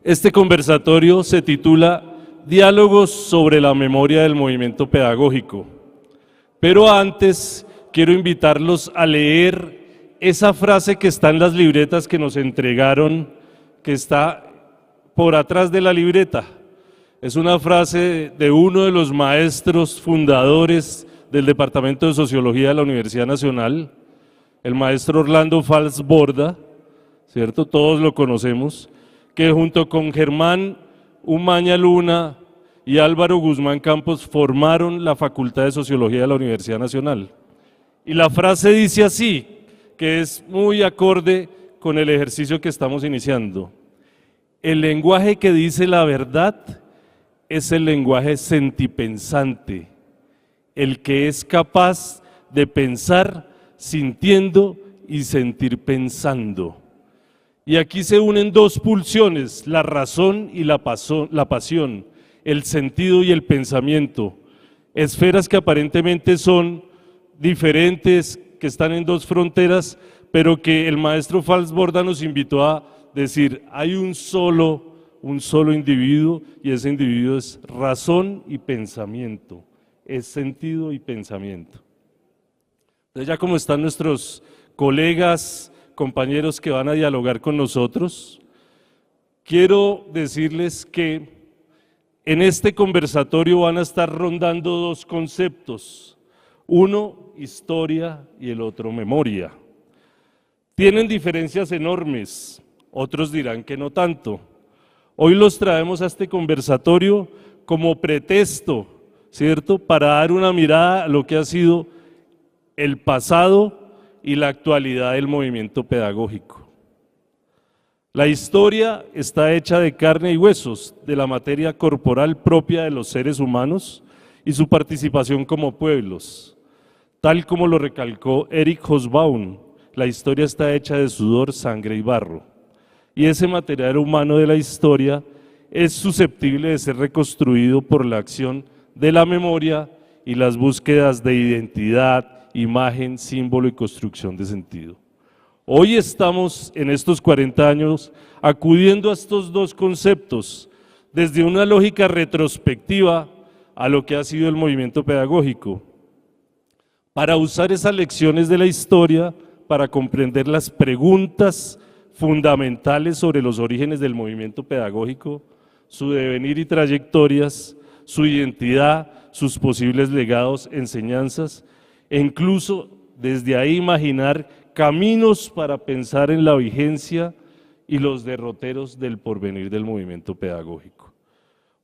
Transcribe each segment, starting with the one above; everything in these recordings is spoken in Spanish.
Este conversatorio se titula Diálogos sobre la memoria del movimiento pedagógico. Pero antes quiero invitarlos a leer esa frase que está en las libretas que nos entregaron, que está por atrás de la libreta. Es una frase de uno de los maestros fundadores del Departamento de Sociología de la Universidad Nacional, el maestro Orlando Fals Borda, ¿cierto? Todos lo conocemos, que junto con Germán Umaña Luna y Álvaro Guzmán Campos formaron la Facultad de Sociología de la Universidad Nacional. Y la frase dice así, que es muy acorde con el ejercicio que estamos iniciando. El lenguaje que dice la verdad es el lenguaje sentipensante, el que es capaz de pensar sintiendo y sentir pensando. Y aquí se unen dos pulsiones, la razón y la pasión, el sentido y el pensamiento, esferas que aparentemente son diferentes, que están en dos fronteras, pero que el maestro Fals Borda nos invitó a decir, hay un solo individuo, y ese individuo es razón y pensamiento, es sentido y pensamiento. Entonces, ya como están nuestros colegas, compañeros que van a dialogar con nosotros, quiero decirles que en este conversatorio van a estar rondando dos conceptos, uno historia y el otro memoria. Tienen diferencias enormes, otros dirán que no tanto. Hoy los traemos a este conversatorio como pretexto, ¿cierto?, para dar una mirada a lo que ha sido el pasado y la actualidad del movimiento pedagógico. La historia está hecha de carne y huesos, de la materia corporal propia de los seres humanos y su participación como pueblos. Tal como lo recalcó Eric Hobsbawm, la historia está hecha de sudor, sangre y barro. Y ese material humano de la historia es susceptible de ser reconstruido por la acción de la memoria y las búsquedas de identidad, imagen, símbolo y construcción de sentido. Hoy estamos en estos 40 años acudiendo a estos dos conceptos desde una lógica retrospectiva a lo que ha sido el movimiento pedagógico, para usar esas lecciones de la historia para comprender las preguntas fundamentales sobre los orígenes del movimiento pedagógico, su devenir y trayectorias, su identidad, sus posibles legados, enseñanzas, e incluso desde ahí imaginar caminos para pensar en la vigencia y los derroteros del porvenir del movimiento pedagógico.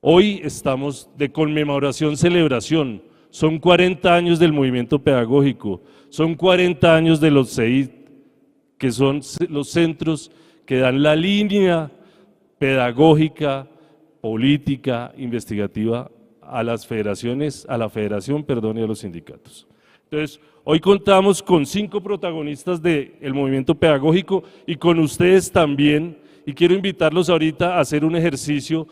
Hoy estamos de conmemoración, celebración, son 40 años del movimiento pedagógico, son 40 años de los CEID, que son los centros que dan la línea pedagógica, política, investigativa a las federaciones, a la federación, y a los sindicatos. Entonces, hoy contamos con 5 protagonistas del movimiento pedagógico y con ustedes también, y quiero invitarlos ahorita a hacer un ejercicio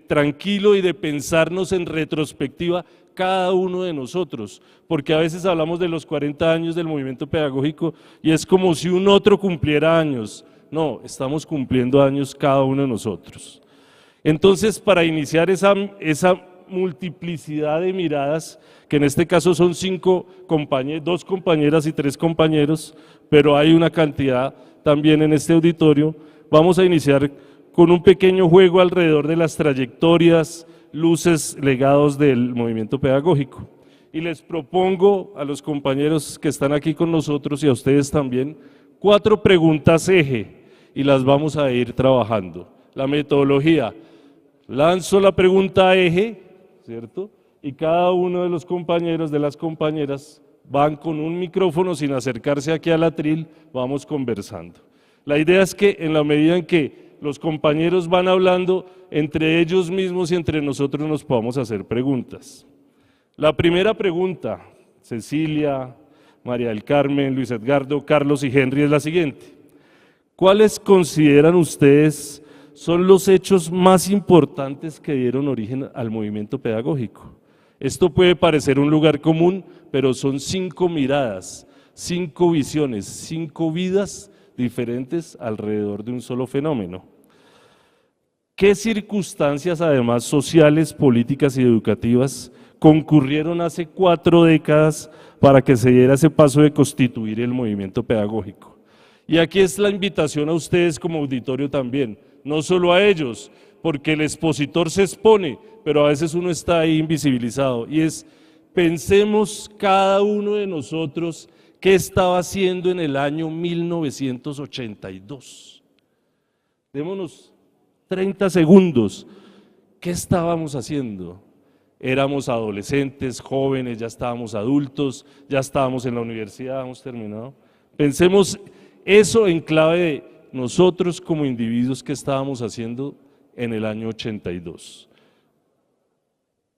tranquilo y de pensarnos en retrospectiva cada uno de nosotros, porque a veces hablamos de los 40 años del movimiento pedagógico y es como si un otro cumpliera años. No, estamos cumpliendo años cada uno de nosotros. Entonces, para iniciar esa multiplicidad de miradas, que en este caso son 2 compañeras y 3 compañeros, pero hay una cantidad también en este auditorio, vamos a iniciar con un pequeño juego alrededor de las trayectorias, luces, legados del movimiento pedagógico. Y les propongo a los compañeros que están aquí con nosotros y a ustedes también, 4 preguntas eje y las vamos a ir trabajando. La metodología, lanzo la pregunta eje, ¿cierto? Y cada uno de los compañeros, de las compañeras, van con un micrófono sin acercarse aquí al atril, vamos conversando. La idea es que en la medida en que los compañeros van hablando, entre ellos mismos y entre nosotros nos podamos hacer preguntas. La primera pregunta, Cecilia, María del Carmen, Luis Edgardo, Carlos y Henry, es la siguiente. ¿Cuáles consideran ustedes son los hechos más importantes que dieron origen al movimiento pedagógico? Esto puede parecer un lugar común, pero son 5 miradas, 5 visiones, 5 vidas diferentes alrededor de un solo fenómeno. ¿Qué circunstancias, además sociales, políticas y educativas, concurrieron hace 4 décadas para que se diera ese paso de constituir el movimiento pedagógico? Y aquí es la invitación a ustedes como auditorio también, no solo a ellos, porque el expositor se expone, pero a veces uno está ahí invisibilizado, y es, pensemos cada uno de nosotros qué estaba haciendo en el año 1982. Démonos 30 segundos, ¿qué estábamos haciendo? Éramos adolescentes, jóvenes, ya estábamos adultos, ya estábamos en la universidad, hemos terminado. Pensemos eso en clave de nosotros como individuos que estábamos haciendo en el año 82.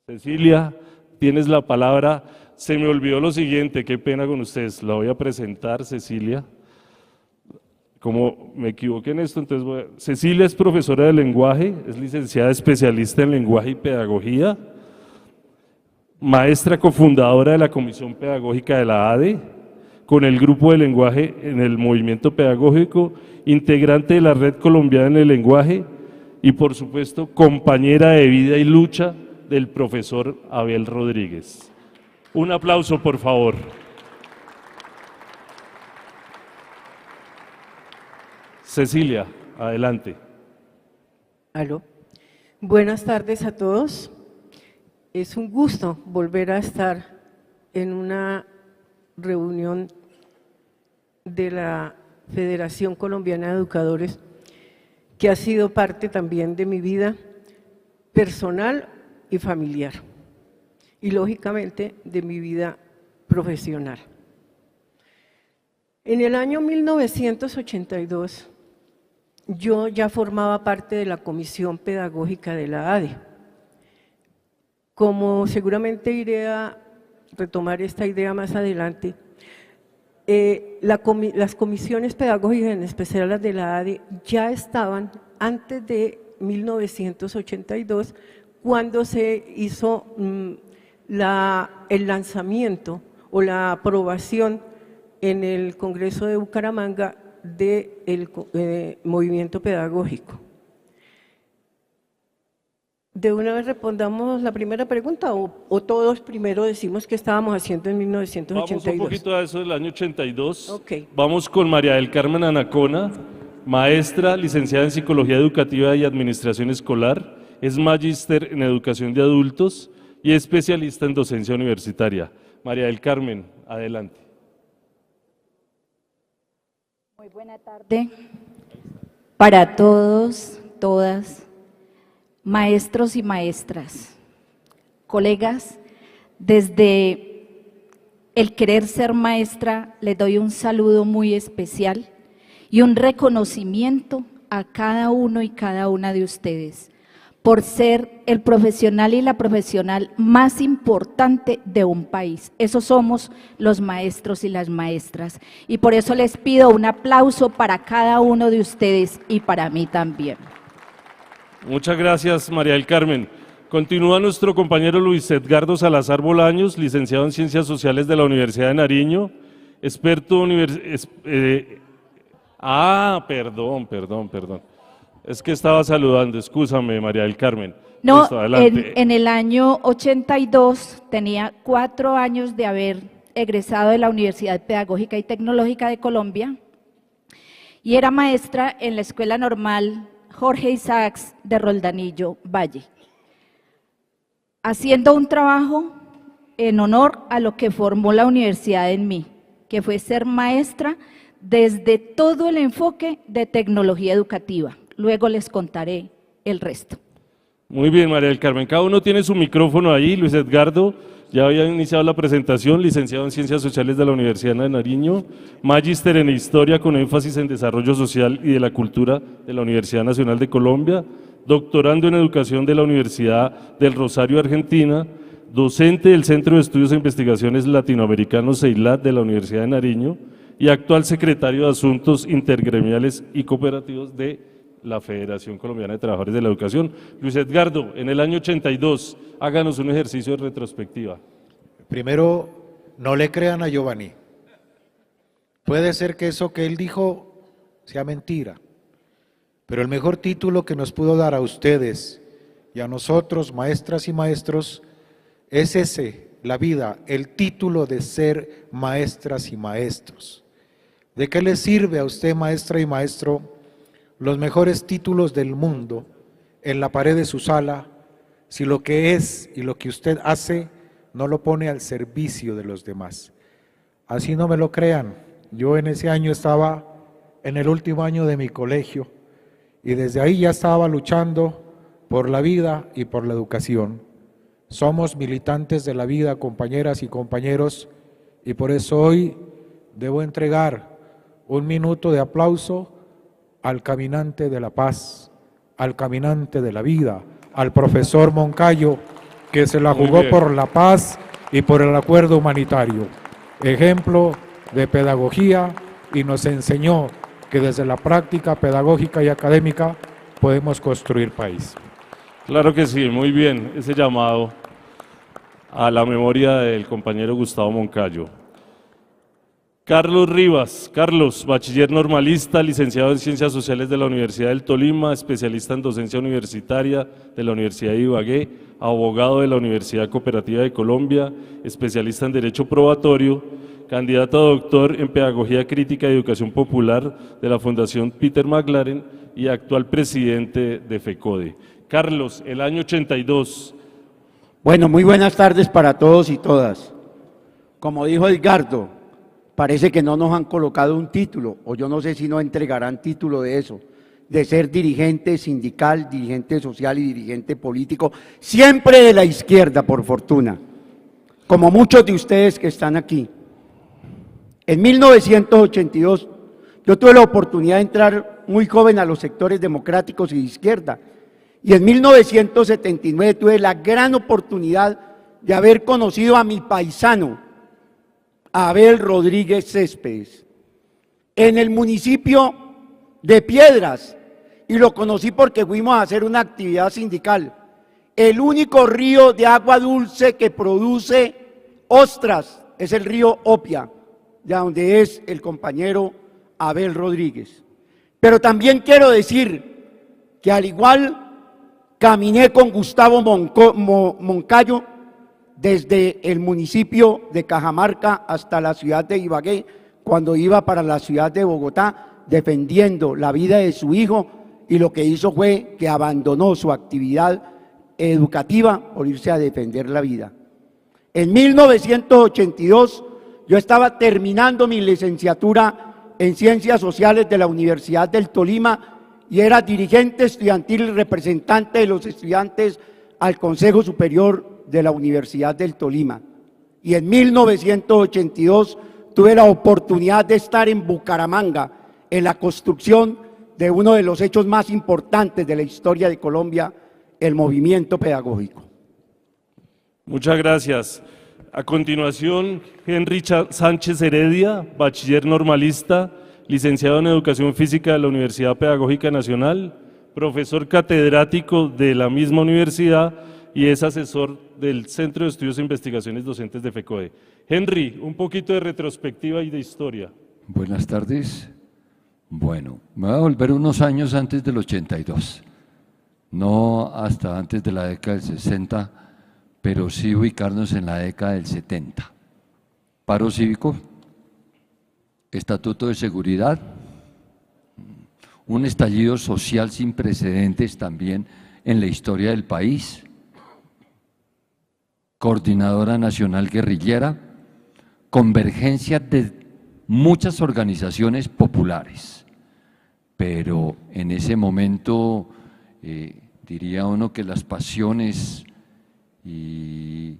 Cecilia, tienes la palabra. Se me olvidó lo siguiente, qué pena con ustedes, la voy a presentar, Cecilia. Como me equivoqué en esto, entonces Cecilia es profesora de lenguaje, es licenciada especialista en lenguaje y pedagogía, maestra cofundadora de la Comisión Pedagógica de la ADE, con el grupo de lenguaje en el movimiento pedagógico, integrante de la Red Colombiana en el Lenguaje y por supuesto compañera de vida y lucha del profesor Abel Rodríguez. Un aplauso, por favor. Cecilia, adelante. Aló. Buenas tardes a todos. Es un gusto volver a estar en una reunión de la Federación Colombiana de Educadores, que ha sido parte también de mi vida personal y familiar, y lógicamente de mi vida profesional. En el año 1982, yo ya formaba parte de la Comisión Pedagógica de la ADE. Como seguramente iré a retomar esta idea más adelante, las comisiones pedagógicas, en especial las de la ADE, ya estaban antes de 1982, cuando se hizo el lanzamiento o la aprobación en el Congreso de Bucaramanga del movimiento pedagógico. ¿De una vez respondamos la primera pregunta o todos primero decimos qué estábamos haciendo en 1982? Vamos un poquito a eso del año 82. Okay. Vamos con María del Carmen Anacona, maestra, licenciada en Psicología Educativa y Administración Escolar, es magíster en Educación de Adultos y especialista en docencia universitaria. María del Carmen, adelante. Muy buena tarde para todos, todas, maestros y maestras, colegas. Desde el querer ser maestra les doy un saludo muy especial y un reconocimiento a cada uno y cada una de ustedes por ser el profesional y la profesional más importante de un país. Esos somos los maestros y las maestras, y por eso les pido un aplauso para cada uno de ustedes y para mí también. Muchas gracias, María del Carmen. Continúa nuestro compañero Luis Edgardo Salazar Bolaños, licenciado en Ciencias Sociales de la Universidad de Nariño, experto perdón. Es que estaba saludando, excúsame, María del Carmen. No, listo, adelante. en el año 82 tenía 4 años de haber egresado de la Universidad Pedagógica y Tecnológica de Colombia y era maestra en la Escuela Normal Jorge Isaacs de Roldanillo, Valle, haciendo un trabajo en honor a lo que formó la universidad en mí, que fue ser maestra desde todo el enfoque de tecnología educativa. Luego les contaré el resto. Muy bien, María del Carmen. Cada uno tiene su micrófono ahí. Luis Edgardo, ya había iniciado la presentación, licenciado en Ciencias Sociales de la Universidad de Nariño, magíster en Historia con énfasis en Desarrollo Social y de la Cultura de la Universidad Nacional de Colombia, doctorando en Educación de la Universidad del Rosario, Argentina, docente del Centro de Estudios e Investigaciones Latinoamericanos CEILAT de la Universidad de Nariño y actual secretario de Asuntos Intergremiales y Cooperativos de la Federación Colombiana de Trabajadores de la Educación. Luis Edgardo, en el año 82, háganos un ejercicio de retrospectiva. Primero, no le crean a Giovanni. Puede ser que eso que él dijo sea mentira. Pero el mejor título que nos pudo dar a ustedes y a nosotros, maestras y maestros, es ese, la vida, el título de ser maestras y maestros. ¿De qué le sirve a usted, maestra y maestro, los mejores títulos del mundo en la pared de su sala, si lo que es y lo que usted hace no lo pone al servicio de los demás? Así no me lo crean, yo en ese año estaba en el último año de mi colegio y desde ahí ya estaba luchando por la vida y por la educación. Somos militantes de la vida, compañeras y compañeros, y por eso hoy debo entregar un minuto de aplauso al caminante de la paz, al caminante de la vida, al profesor Moncayo, que se la jugó por la paz y por el acuerdo humanitario. Ejemplo de pedagogía, y nos enseñó que desde la práctica pedagógica y académica podemos construir país. Claro que sí, muy bien, ese llamado a la memoria del compañero Gustavo Moncayo. Carlos Rivas, Carlos, bachiller normalista, licenciado en Ciencias Sociales de la Universidad del Tolima, especialista en docencia universitaria de la Universidad de Ibagué, abogado de la Universidad Cooperativa de Colombia, especialista en Derecho Probatorio, candidato a doctor en Pedagogía Crítica y Educación Popular de la Fundación Peter McLaren y actual presidente de FECODE. Carlos, el año 82. Bueno, muy buenas tardes para todos y todas. Como dijo Edgardo, parece que no nos han colocado un título, o yo no sé si no entregarán título de eso, de ser dirigente sindical, dirigente social y dirigente político, siempre de la izquierda, por fortuna, como muchos de ustedes que están aquí. En 1982, yo tuve la oportunidad de entrar muy joven a los sectores democráticos y de izquierda, y en 1979 tuve la gran oportunidad de haber conocido a mi paisano, Abel Rodríguez Céspedes, en el municipio de Piedras, y lo conocí porque fuimos a hacer una actividad sindical. El único río de agua dulce que produce ostras es el río Opia, de donde es el compañero Abel Rodríguez. Pero también quiero decir que al igual caminé con Gustavo Moncayo desde el municipio de Cajamarca hasta la ciudad de Ibagué, cuando iba para la ciudad de Bogotá, defendiendo la vida de su hijo, y lo que hizo fue que abandonó su actividad educativa por irse a defender la vida. En 1982 yo estaba terminando mi licenciatura en Ciencias Sociales de la Universidad del Tolima y era dirigente estudiantil y representante de los estudiantes al Consejo Superior de la Universidad del Tolima. Y en 1982 tuve la oportunidad de estar en Bucaramanga en la construcción de uno de los hechos más importantes de la historia de Colombia, el movimiento pedagógico. Muchas gracias. A continuación, Henry Sánchez Heredia, bachiller normalista, licenciado en Educación Física de la Universidad Pedagógica Nacional, profesor catedrático de la misma universidad y es asesor del Centro de Estudios e Investigaciones Docentes de FECODE. Henry, un poquito de retrospectiva y de historia. Buenas tardes. Bueno, me voy a volver unos años antes del 82, no hasta antes de la década del 60, pero sí ubicarnos en la década del 70. Paro cívico, estatuto de seguridad, un estallido social sin precedentes también en la historia del país, coordinadora nacional guerrillera, convergencia de muchas organizaciones populares, pero en ese momento diría uno que las pasiones y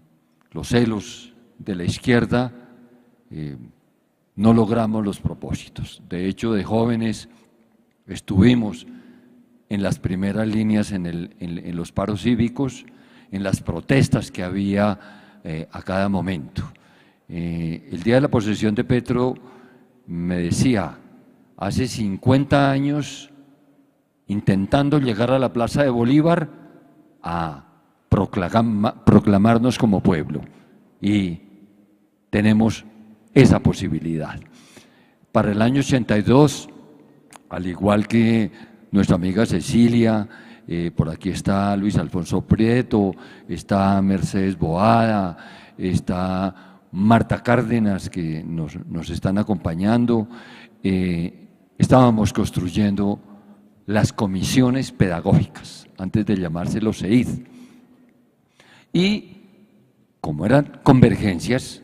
los celos de la izquierda no logramos los propósitos. De hecho, de jóvenes estuvimos en las primeras líneas en los paros cívicos, en las protestas que había a cada momento. El día de la posesión de Petro me decía, hace 50 años intentando llegar a la Plaza de Bolívar a proclamarnos como pueblo, y tenemos esa posibilidad. Para el año 82, al igual que nuestra amiga Cecilia, por aquí está Luis Alfonso Prieto, está Mercedes Boada, está Marta Cárdenas, que nos están acompañando. Estábamos construyendo las comisiones pedagógicas, antes de llamarse los CEID. Y como eran convergencias,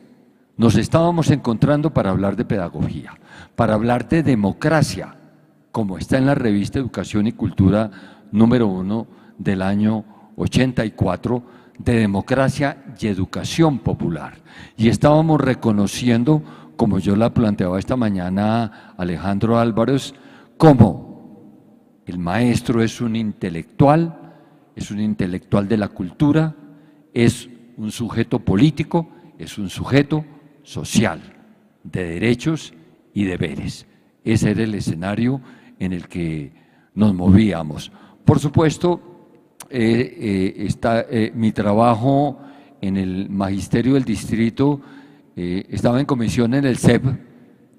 nos estábamos encontrando para hablar de pedagogía, para hablar de democracia, como está en la revista Educación y Cultura número 1 del año 84, de democracia y educación popular. Y estábamos reconociendo, como yo la planteaba esta mañana Alejandro Álvarez, como el maestro es un intelectual de la cultura, es un sujeto político, es un sujeto social, de derechos y deberes. Ese era el escenario en el que nos movíamos. Por supuesto, mi trabajo en el Magisterio del Distrito, estaba en comisión en el CEP,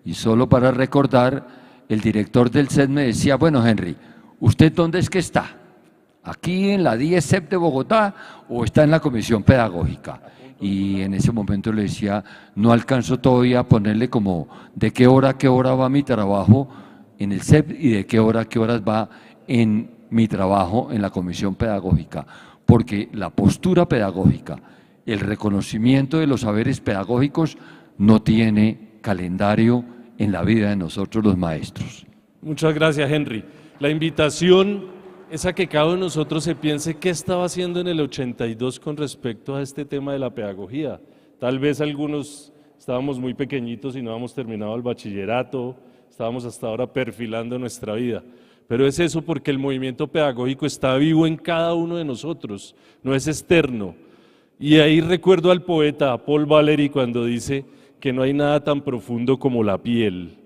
y solo para recordar, el director del CEP me decía, bueno, Henry, ¿usted dónde es que está? ¿Aquí en la 10 CEP de Bogotá o está en la comisión pedagógica? Y en ese momento le decía, no alcanzo todavía a ponerle como de qué hora a qué hora va mi trabajo en el CEP y de qué hora a qué horas va en mi trabajo en la comisión pedagógica, porque la postura pedagógica, el reconocimiento de los saberes pedagógicos no tiene calendario en la vida de nosotros los maestros. Muchas gracias, Henry. La invitación es a que cada uno de nosotros se piense qué estaba haciendo en el 82 con respecto a este tema de la pedagogía. Tal vez algunos estábamos muy pequeñitos y no habíamos terminado el bachillerato, estábamos hasta ahora perfilando nuestra vida. Pero es eso porque el movimiento pedagógico está vivo en cada uno de nosotros, no es externo. Y ahí recuerdo al poeta Paul Valéry cuando dice que no hay nada tan profundo como la piel.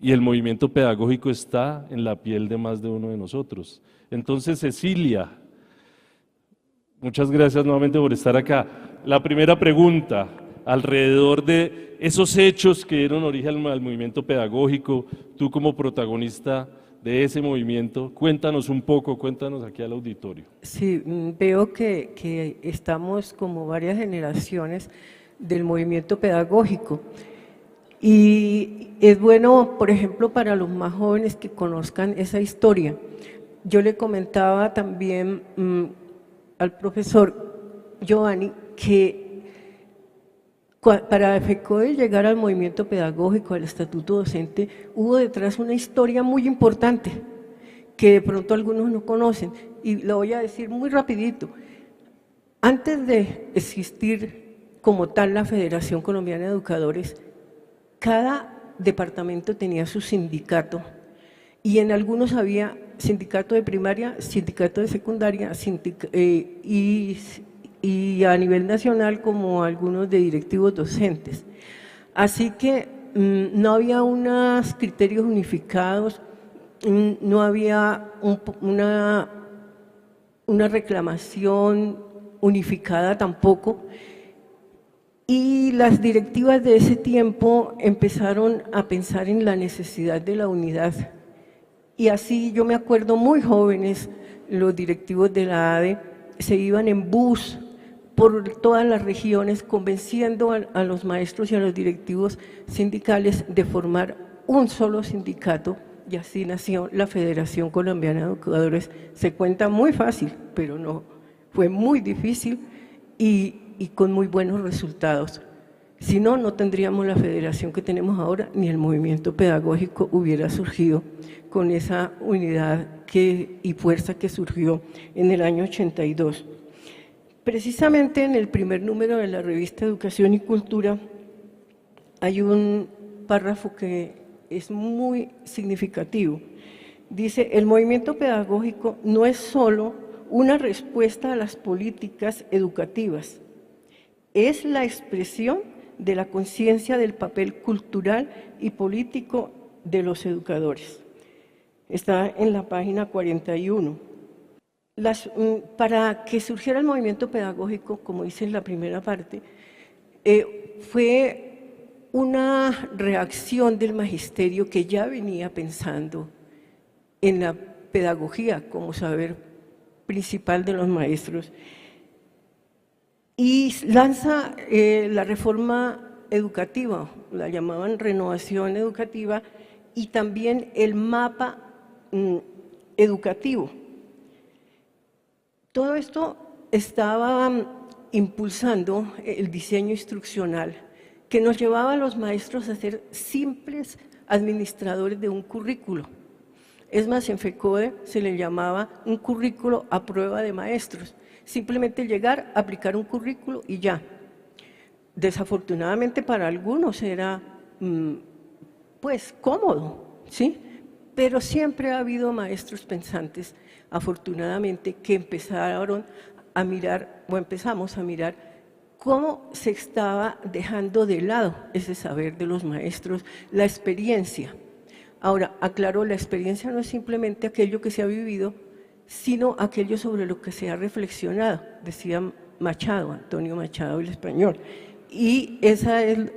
Y el movimiento pedagógico está en la piel de más de uno de nosotros. Entonces, Cecilia, muchas gracias nuevamente por estar acá. La primera pregunta, alrededor de esos hechos que dieron origen al movimiento pedagógico, tú como protagonista de ese movimiento, cuéntanos un poco, cuéntanos aquí al auditorio. Sí, veo que estamos como varias generaciones del movimiento pedagógico. Y es bueno, por ejemplo, para los más jóvenes que conozcan esa historia. Yo le comentaba también al profesor Giovanni que para FECODE llegar al movimiento pedagógico, al estatuto docente, hubo detrás una historia muy importante que de pronto algunos no conocen, y lo voy a decir muy rapidito. Antes de existir como tal la Federación Colombiana de Educadores, cada departamento tenía su sindicato, y en algunos había sindicato de primaria, sindicato de secundaria, y a nivel nacional como algunos de directivos docentes. Así que no había unos criterios unificados, no había una reclamación unificada tampoco, y las directivas de ese tiempo empezaron a pensar en la necesidad de la unidad. Y así yo me acuerdo muy jóvenes, los directivos de la ADE se iban en bus por todas las regiones convenciendo a los maestros y a los directivos sindicales de formar un solo sindicato, y así nació la Federación Colombiana de Educadores. Se cuenta muy fácil, pero no, fue muy difícil y con muy buenos resultados. Si no, no tendríamos la federación que tenemos ahora, ni el movimiento pedagógico hubiera surgido con esa unidad y fuerza que surgió en el año 82. Precisamente en el primer número de la revista Educación y Cultura hay un párrafo que es muy significativo. Dice, el movimiento pedagógico no es solo una respuesta a las políticas educativas, es la expresión de la conciencia del papel cultural y político de los educadores. Está en la página 41. Para que surgiera el movimiento pedagógico, como dice en la primera parte, fue una reacción del magisterio que ya venía pensando en la pedagogía como saber principal de los maestros. Y lanza la reforma educativa, la llamaban renovación educativa, y también el mapa educativo. Todo esto estaba impulsando el diseño instruccional que nos llevaba a los maestros a ser simples administradores de un currículo. Es más, en FECODE se le llamaba un currículo a prueba de maestros. Simplemente llegar, aplicar un currículo y ya. Desafortunadamente para algunos era pues cómodo, ¿sí? Pero siempre ha habido maestros pensantes, afortunadamente, que empezaron a mirar, o empezamos a mirar, cómo se estaba dejando de lado ese saber de los maestros, la experiencia. Ahora, aclaro, la experiencia no es simplemente aquello que se ha vivido, sino aquello sobre lo que se ha reflexionado, decía Machado, Antonio Machado, el español. Y esa es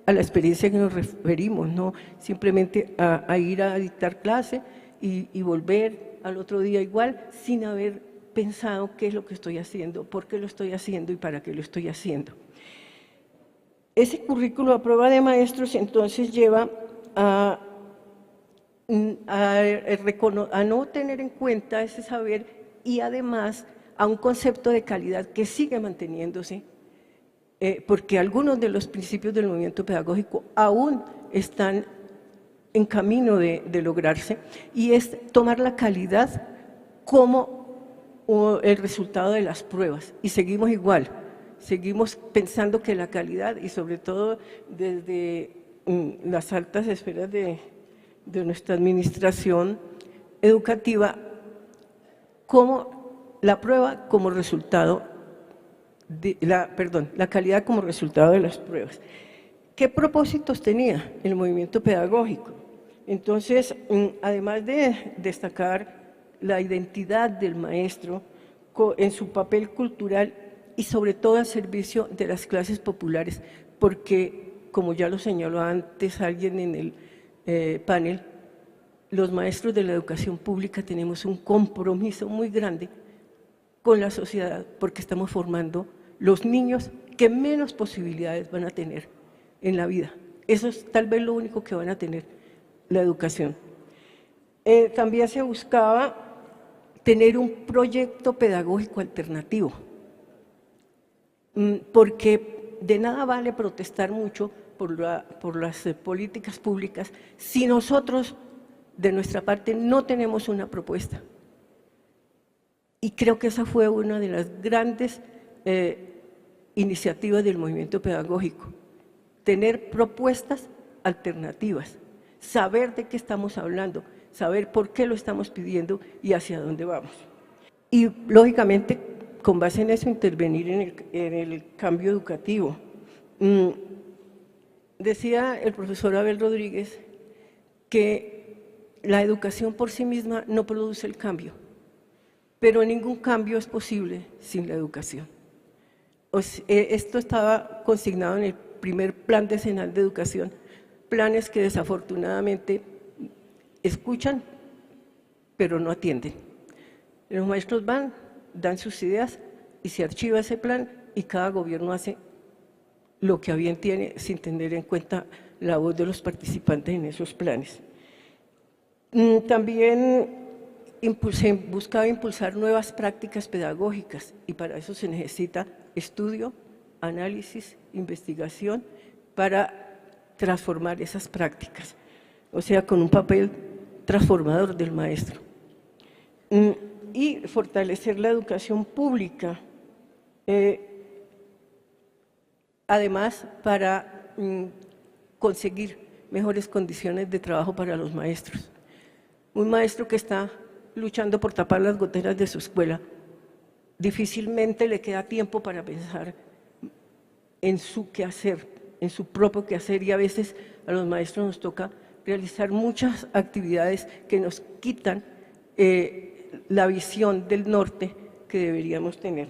a la experiencia que nos referimos, no simplemente a ir a dictar clase y volver al otro día igual, sin haber pensado qué es lo que estoy haciendo, por qué lo estoy haciendo y para qué lo estoy haciendo. Ese currículo a prueba de maestros entonces lleva a no tener en cuenta ese saber y además a un concepto de calidad que sigue manteniéndose, porque algunos de los principios del movimiento pedagógico aún están en camino de lograrse, y es tomar la calidad como el resultado de las pruebas, y seguimos igual, seguimos pensando que la calidad, y sobre todo desde las altas esferas de nuestra administración educativa, como la prueba como resultado, la calidad como resultado de las pruebas. ¿Qué propósitos tenía el movimiento pedagógico? Entonces, además de destacar la identidad del maestro en su papel cultural y sobre todo al servicio de las clases populares, porque, como ya lo señaló antes alguien en el panel, los maestros de la educación pública tenemos un compromiso muy grande con la sociedad, porque estamos formando los niños que menos posibilidades van a tener en la vida. Eso es tal vez lo único que van a tener, la educación. También se buscaba tener un proyecto pedagógico alternativo, porque de nada vale protestar mucho por las políticas públicas si nosotros, de nuestra parte, no tenemos una propuesta. Y creo que esa fue una de las grandes iniciativas del movimiento pedagógico, tener propuestas alternativas, saber de qué estamos hablando, saber por qué lo estamos pidiendo y hacia dónde vamos. Y, lógicamente, con base en eso, intervenir en el cambio educativo. Decía el profesor Abel Rodríguez que la educación por sí misma no produce el cambio, pero ningún cambio es posible sin la educación. Esto estaba consignado en el primer plan decenal de educación, planes que desafortunadamente escuchan, pero no atienden. Los maestros van, dan sus ideas y se archiva ese plan y cada gobierno hace lo que a bien tiene sin tener en cuenta la voz de los participantes en esos planes. También se buscaba impulsar nuevas prácticas pedagógicas y para eso se necesita estudio, análisis, investigación para transformar esas prácticas, o sea, con un papel transformador del maestro. Y fortalecer la educación pública, además para conseguir mejores condiciones de trabajo para los maestros. Un maestro que está luchando por tapar las goteras de su escuela, difícilmente le queda tiempo para pensar en su quehacer, en su propio quehacer, y a veces a los maestros nos toca realizar muchas actividades que nos quitan la visión del norte que deberíamos tener.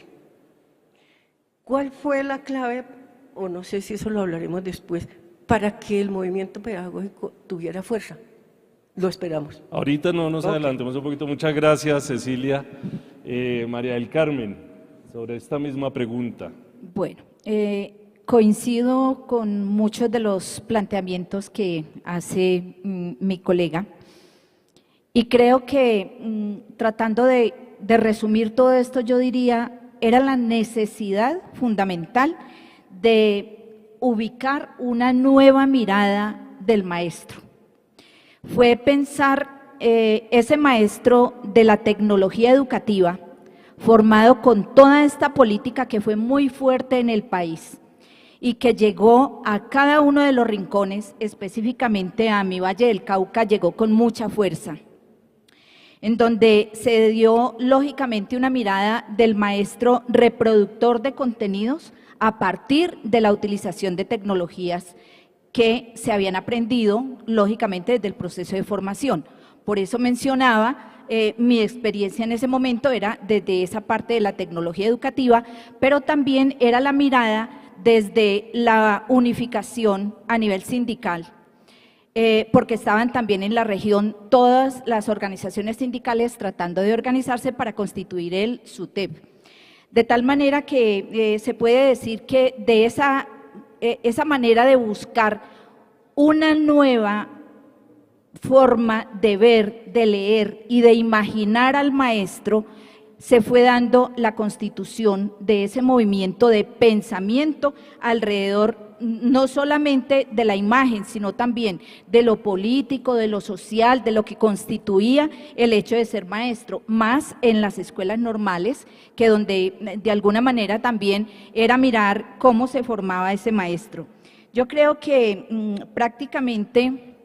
¿Cuál fue la clave, o no sé si eso lo hablaremos después, para que el movimiento pedagógico tuviera fuerza? Lo esperamos. Ahorita no nos Ok. adelantemos un poquito. Muchas gracias, Cecilia. María del Carmen, sobre esta misma pregunta. Bueno, coincido con muchos de los planteamientos que hace mi colega y creo que tratando de resumir todo esto, yo diría, era la necesidad fundamental de ubicar una nueva mirada del maestro. Fue pensar ese maestro de la tecnología educativa, formado con toda esta política que fue muy fuerte en el país y que llegó a cada uno de los rincones, específicamente a mi Valle del Cauca, llegó con mucha fuerza, en donde se dio lógicamente una mirada del maestro reproductor de contenidos a partir de la utilización de tecnologías que se habían aprendido, lógicamente, desde el proceso de formación. Por eso mencionaba, mi experiencia en ese momento era desde esa parte de la tecnología educativa, pero también era la mirada desde la unificación a nivel sindical, porque estaban también en la región todas las organizaciones sindicales tratando de organizarse para constituir el SUTEP. De tal manera que se puede decir que de esa manera de buscar una nueva forma de ver, de leer y de imaginar al maestro, se fue dando la constitución de ese movimiento de pensamiento alrededor no solamente de la imagen, sino también de lo político, de lo social, de lo que constituía el hecho de ser maestro, más en las escuelas normales, que donde de alguna manera también era mirar cómo se formaba ese maestro. Yo creo que prácticamente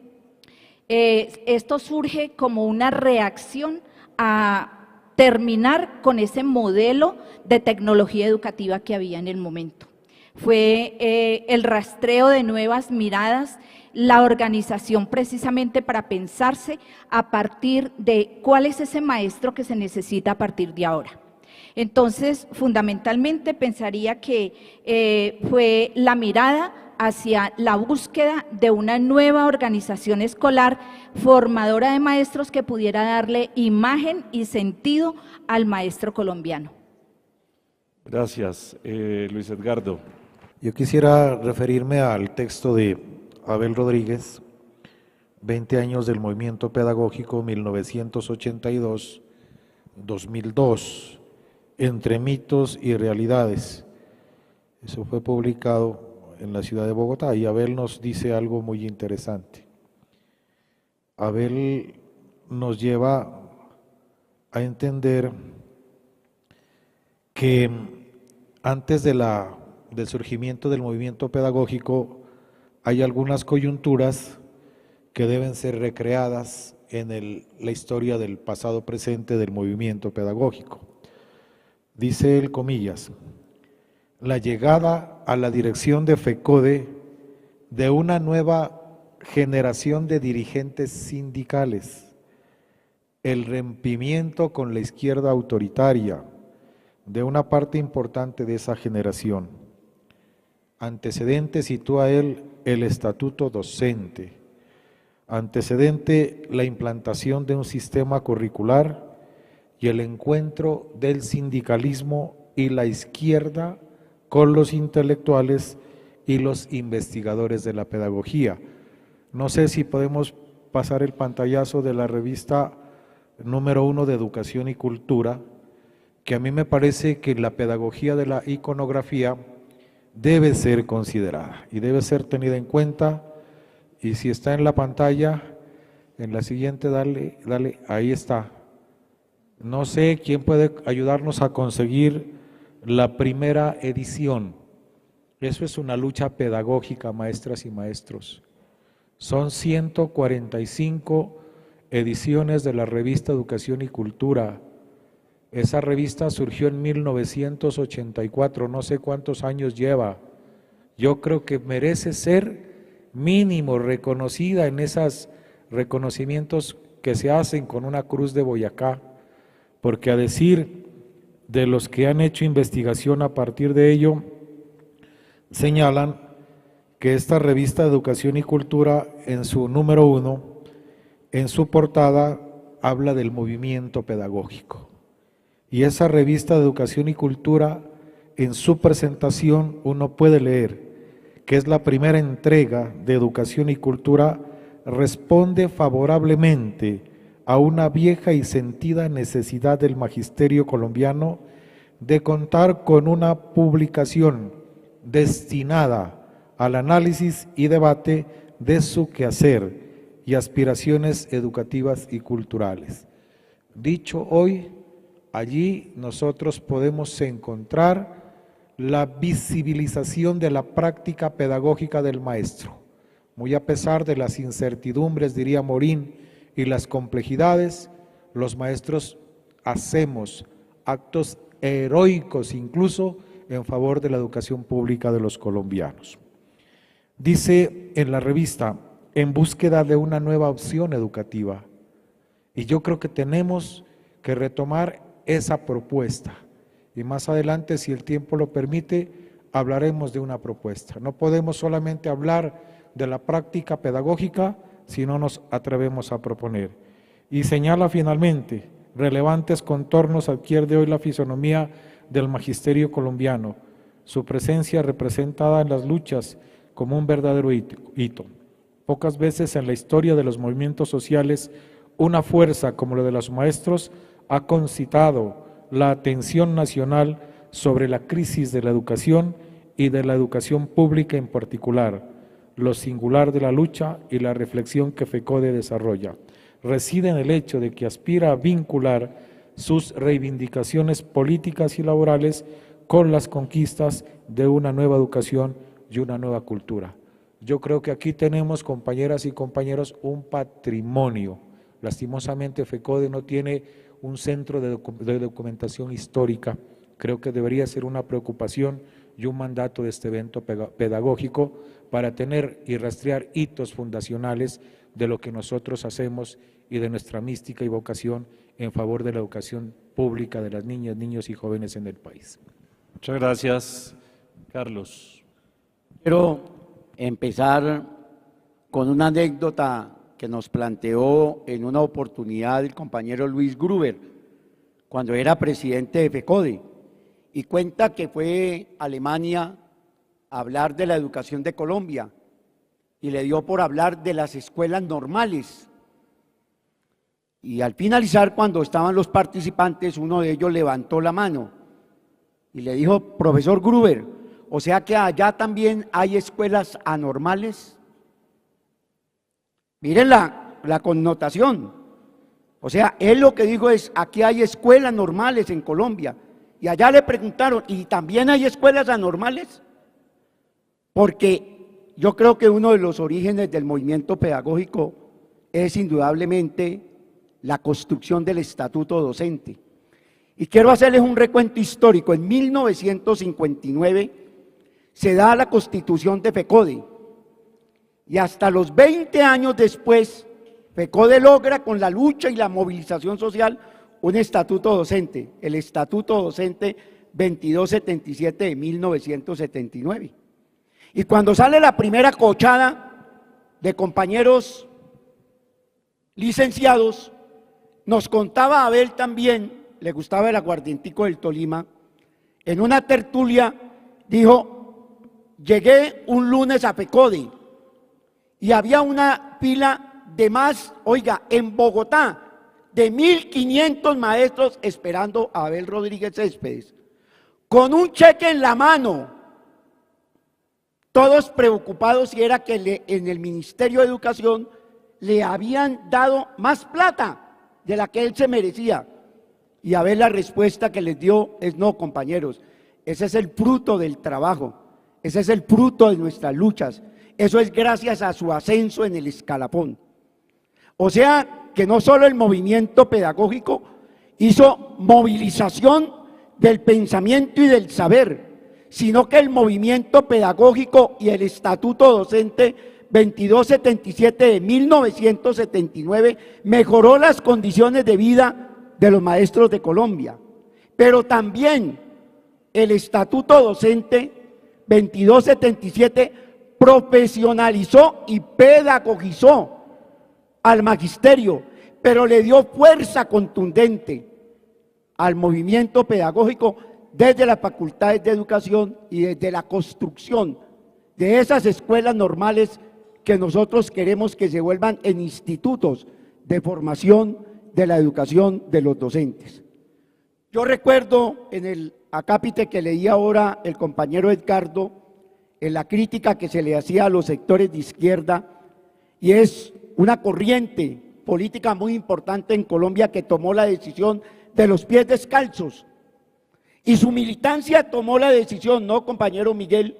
esto surge como una reacción a terminar con ese modelo de tecnología educativa que había en el momento. Fue el rastreo de nuevas miradas, la organización precisamente para pensarse a partir de cuál es ese maestro que se necesita a partir de ahora. Entonces, fundamentalmente pensaría que fue la mirada hacia la búsqueda de una nueva organización escolar formadora de maestros que pudiera darle imagen y sentido al maestro colombiano. Gracias, Luis Edgardo. Yo quisiera referirme al texto de Abel Rodríguez, 20 años del movimiento pedagógico 1982-2002, entre mitos y realidades. Eso fue publicado en la ciudad de Bogotá y Abel nos dice algo muy interesante. Abel nos lleva a entender que antes del surgimiento del movimiento pedagógico hay algunas coyunturas que deben ser recreadas en la historia del pasado presente del movimiento pedagógico. Dice él, comillas, la llegada a la dirección de FECODE de una nueva generación de dirigentes sindicales, el rompimiento con la izquierda autoritaria de una parte importante de esa generación. Antecedente sitúa él el estatuto docente, antecedente la implantación de un sistema curricular y el encuentro del sindicalismo y la izquierda con los intelectuales y los investigadores de la pedagogía. No sé si podemos pasar el pantallazo de la revista número 1 de Educación y Cultura, que a mí me parece que la pedagogía de la iconografía debe ser considerada y debe ser tenida en cuenta, y si está en la pantalla, en la siguiente, dale, ahí está. No sé quién puede ayudarnos a conseguir la primera edición. Eso es una lucha pedagógica, maestras y maestros. Son 145 ediciones de la revista Educación y Cultura. Esa revista surgió en 1984, no sé cuántos años lleva. Yo creo que merece ser mínimo reconocida en esos reconocimientos que se hacen con una cruz de Boyacá, porque a decir de los que han hecho investigación a partir de ello, señalan que esta revista de Educación y Cultura, en su número 1, en su portada habla del movimiento pedagógico. Y esa revista de Educación y Cultura, en su presentación, uno puede leer que es la primera entrega de Educación y Cultura, responde favorablemente a una vieja y sentida necesidad del magisterio colombiano de contar con una publicación destinada al análisis y debate de su quehacer y aspiraciones educativas y culturales. Dicho hoy, allí nosotros podemos encontrar la visibilización de la práctica pedagógica del maestro. Muy a pesar de las incertidumbres, diría Morín, y las complejidades, los maestros hacemos actos heroicos incluso en favor de la educación pública de los colombianos. Dice en la revista, en búsqueda de una nueva opción educativa, y yo creo que tenemos que retomar esa propuesta, y más adelante, si el tiempo lo permite, hablaremos de una propuesta. No podemos solamente hablar de la práctica pedagógica si no nos atrevemos a proponer. Y señala finalmente, relevantes contornos adquiere hoy la fisonomía del magisterio colombiano, su presencia representada en las luchas como un verdadero hito. Pocas veces en la historia de los movimientos sociales, una fuerza como la de los maestros ha concitado la atención nacional sobre la crisis de la educación y de la educación pública en particular. Lo singular de la lucha y la reflexión que FECODE desarrolla reside en el hecho de que aspira a vincular sus reivindicaciones políticas y laborales con las conquistas de una nueva educación y una nueva cultura. Yo creo que aquí tenemos, compañeras y compañeros, un patrimonio. Lastimosamente FECODE no tiene un centro de documentación histórica. Creo que debería ser una preocupación y un mandato de este evento pedagógico para tener y rastrear hitos fundacionales de lo que nosotros hacemos y de nuestra mística y vocación en favor de la educación pública de las niñas, niños y jóvenes en el país. Muchas gracias, Carlos. Quiero empezar con una anécdota que nos planteó en una oportunidad el compañero Luis Gruber, cuando era presidente de FECODE, y cuenta que fue a Alemania a hablar de la educación de Colombia, y le dio por hablar de las escuelas normales. Y al finalizar, cuando estaban los participantes, uno de ellos levantó la mano y le dijo, profesor Gruber, o sea que allá también hay escuelas anormales. Miren la connotación. O sea, él lo que dijo es, aquí hay escuelas normales en Colombia. Y allá le preguntaron, ¿y también hay escuelas anormales? Porque yo creo que uno de los orígenes del movimiento pedagógico es indudablemente la construcción del estatuto docente. Y quiero hacerles un recuento histórico. En 1959 se da la constitución de FECODE. Y hasta los 20 años después, FECODE logra con la lucha y la movilización social un estatuto docente, el Estatuto Docente 2277 de 1979. Y cuando sale la primera cochada de compañeros licenciados, nos contaba Abel también, le gustaba el aguardientico del Tolima, en una tertulia dijo, llegué un lunes a FECODE, y había una fila de más, oiga, en Bogotá, de 1.500 maestros esperando a Abel Rodríguez Céspedes, con un cheque en la mano, todos preocupados si era que en el Ministerio de Educación le habían dado más plata de la que él se merecía. Y Abel la respuesta que les dio es no, compañeros, ese es el fruto del trabajo, ese es el fruto de nuestras luchas. Eso es gracias a su ascenso en el escalafón. O sea, que no solo el movimiento pedagógico hizo movilización del pensamiento y del saber, sino que el movimiento pedagógico y el estatuto docente 2277 de 1979 mejoró las condiciones de vida de los maestros de Colombia. Pero también el estatuto docente 2277 profesionalizó y pedagogizó al magisterio, pero le dio fuerza contundente al movimiento pedagógico desde las facultades de educación y desde la construcción de esas escuelas normales que nosotros queremos que se vuelvan en institutos de formación de la educación de los docentes. Yo recuerdo en el acápite que leía ahora el compañero Edgardo, en la crítica que se le hacía a los sectores de izquierda, y es una corriente política muy importante en Colombia que tomó la decisión de los pies descalzos, y su militancia tomó la decisión, ¿no, compañero Miguel?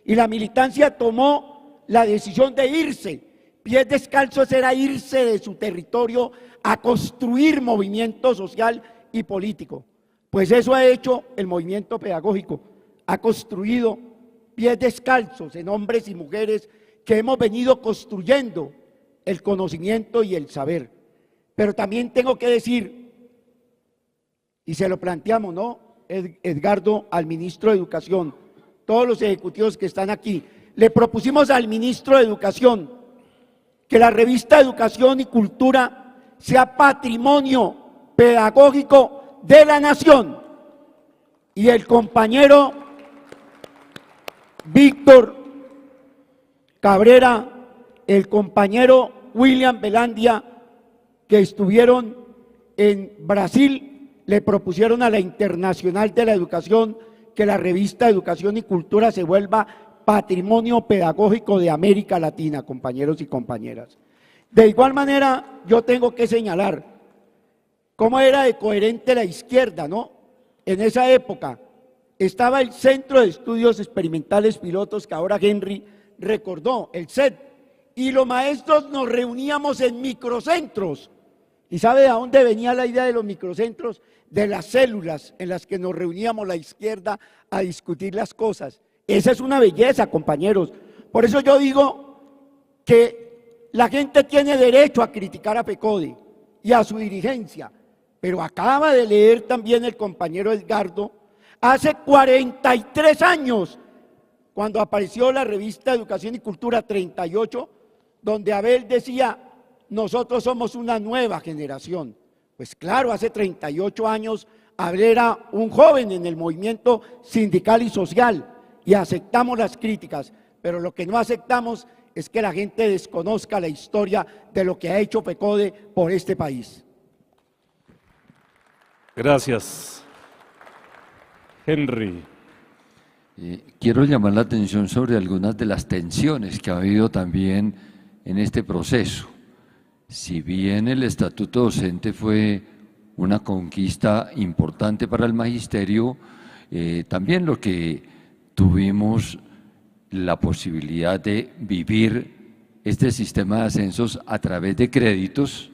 Y la militancia tomó la decisión de irse. Pies descalzos era irse de su territorio a construir movimiento social y político. Pues eso ha hecho el movimiento pedagógico, ha construido pies descalzos en hombres y mujeres que hemos venido construyendo el conocimiento y el saber. Pero también tengo que decir, y se lo planteamos, ¿no, Edgardo, al ministro de Educación, todos los ejecutivos que están aquí, le propusimos al ministro de Educación que la revista Educación y Cultura sea patrimonio pedagógico de la nación. Y el compañero Víctor Cabrera, el compañero William Velandia, que estuvieron en Brasil, le propusieron a la Internacional de la Educación que la revista Educación y Cultura se vuelva patrimonio pedagógico de América Latina, compañeros y compañeras. De igual manera, yo tengo que señalar cómo era de coherente la izquierda, ¿no? En esa época estaba el Centro de Estudios Experimentales Pilotos, que ahora Henry recordó, el CEP, y los maestros nos reuníamos en microcentros. ¿Y sabe de dónde venía la idea de los microcentros? De las células en las que nos reuníamos la izquierda a discutir las cosas. Esa es una belleza, compañeros. Por eso yo digo que la gente tiene derecho a criticar a FECODE y a su dirigencia, pero acaba de leer también el compañero Edgardo, hace 43 años, cuando apareció la revista Educación y Cultura 38, donde Abel decía, nosotros somos una nueva generación. Pues claro, hace 38 años Abel era un joven en el movimiento sindical y social y aceptamos las críticas, pero lo que no aceptamos es que la gente desconozca la historia de lo que ha hecho FECODE por este país. Gracias. Henry. Quiero llamar la atención sobre algunas de las tensiones que ha habido también en este proceso. Si bien el estatuto docente fue una conquista importante para el magisterio, también lo que tuvimos la posibilidad de vivir este sistema de ascensos a través de créditos.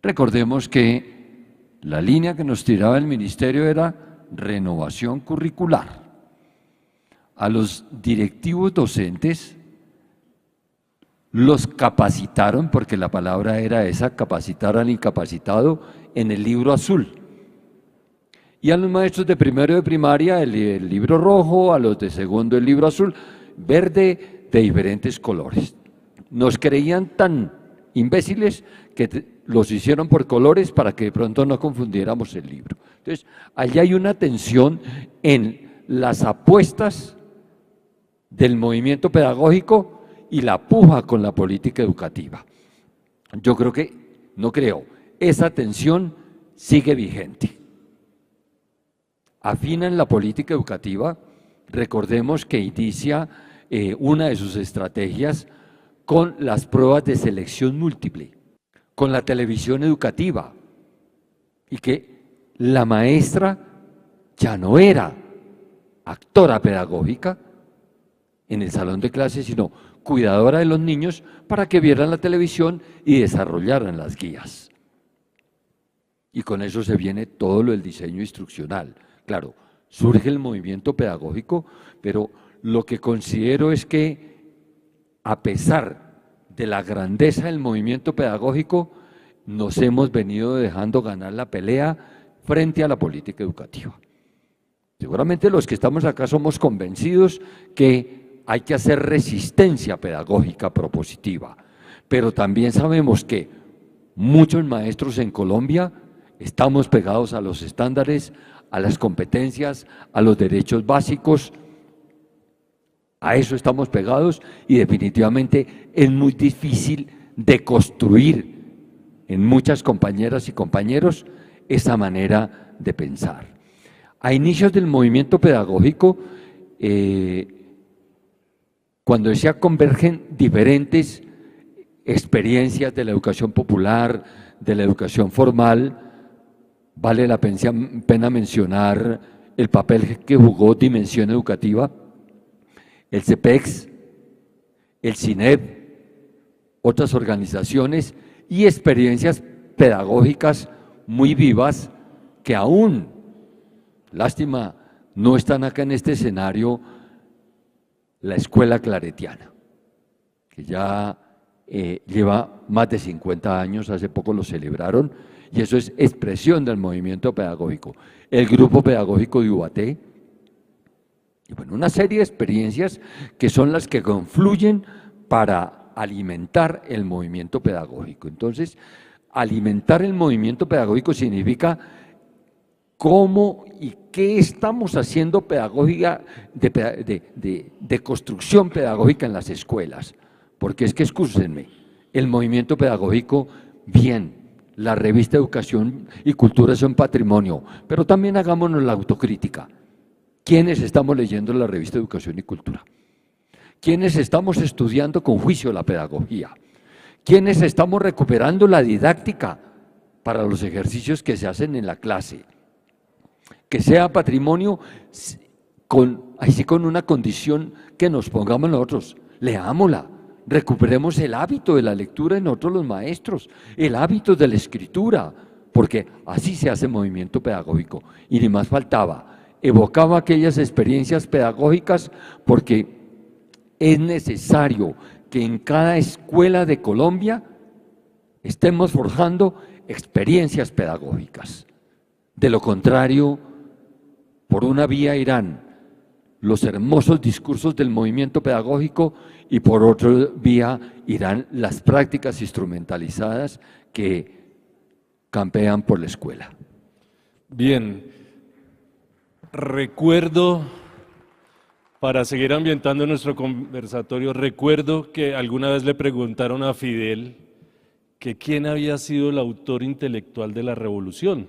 Recordemos que la línea que nos tiraba el ministerio era renovación curricular. A los directivos docentes los capacitaron, porque la palabra era esa, capacitar al incapacitado, en el libro azul. Y a los maestros de primero de primaria el libro rojo, a los de segundo el libro azul, verde, de diferentes colores. Nos creían tan imbéciles que los hicieron por colores para que de pronto no confundiéramos el libro. Entonces, allí hay una tensión en las apuestas del movimiento pedagógico y la puja con la política educativa. Yo creo que, esa tensión sigue vigente. Afinan la política educativa, recordemos que inicia una de sus estrategias con las pruebas de selección múltiple, con la televisión educativa, y que la maestra ya no era actora pedagógica en el salón de clases, sino cuidadora de los niños para que vieran la televisión y desarrollaran las guías. Y con eso se viene todo lo del diseño instruccional. Claro, surge el movimiento pedagógico, pero lo que considero es que a pesar de la grandeza del movimiento pedagógico, nos hemos venido dejando ganar la pelea frente a la política educativa. Seguramente los que estamos acá somos convencidos que hay que hacer resistencia pedagógica propositiva, pero también sabemos que muchos maestros en Colombia estamos pegados a los estándares, a las competencias, a los derechos básicos. A eso estamos pegados y definitivamente es muy difícil de construir en muchas compañeras y compañeros esa manera de pensar. A inicios del movimiento pedagógico, cuando decía convergen diferentes experiencias de la educación popular, de la educación formal, vale la pena mencionar el papel que jugó Dimensión Educativa, el CEPEX, el CINEP, otras organizaciones y experiencias pedagógicas muy vivas que aún, lástima, no están acá en este escenario, la Escuela Claretiana, que ya lleva más de 50 años, hace poco lo celebraron, y eso es expresión del movimiento pedagógico. El Grupo Pedagógico de Ubaté, y bueno, una serie de experiencias que son las que confluyen para alimentar el movimiento pedagógico. Entonces, alimentar el movimiento pedagógico significa cómo y qué estamos haciendo pedagógica de construcción pedagógica en las escuelas. Porque es que, excúsenme, el movimiento pedagógico, bien, la revista Educación y Cultura es un patrimonio, pero también hagámonos la autocrítica. ¿Quiénes estamos leyendo la revista Educación y Cultura? ¿Quiénes estamos estudiando con juicio la pedagogía? ¿Quiénes estamos recuperando la didáctica para los ejercicios que se hacen en la clase? Que sea patrimonio así con una condición que nos pongamos nosotros, leámosla, recuperemos el hábito de la lectura en nosotros los maestros, el hábito de la escritura, porque así se hace movimiento pedagógico. Y ni más faltaba, evocaba aquellas experiencias pedagógicas porque es necesario que en cada escuela de Colombia estemos forjando experiencias pedagógicas. De lo contrario, por una vía irán los hermosos discursos del movimiento pedagógico y por otra vía irán las prácticas instrumentalizadas que campean por la escuela. Bien, recuerdo, para seguir ambientando nuestro conversatorio, recuerdo que alguna vez le preguntaron a Fidel que quién había sido el autor intelectual de la revolución.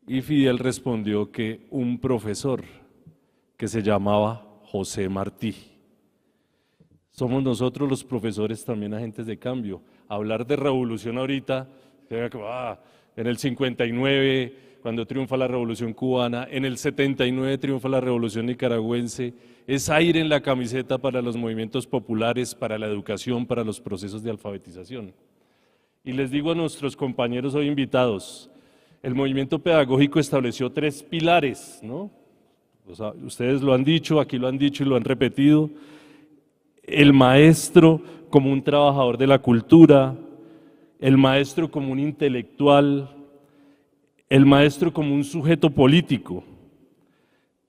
Y Fidel respondió que un profesor que se llamaba José Martí. Somos nosotros los profesores también agentes de cambio. Hablar de revolución ahorita, en el 59, cuando triunfa la revolución cubana, en el 79 triunfa la revolución nicaragüense, es aire en la camiseta para los movimientos populares, para la educación, para los procesos de alfabetización. Y les digo a nuestros compañeros hoy invitados, el movimiento pedagógico estableció 3 pilares, ¿no? O sea, ustedes lo han dicho, aquí lo han dicho y lo han repetido. El maestro como un trabajador de la cultura, el maestro como un intelectual, el maestro como un sujeto político.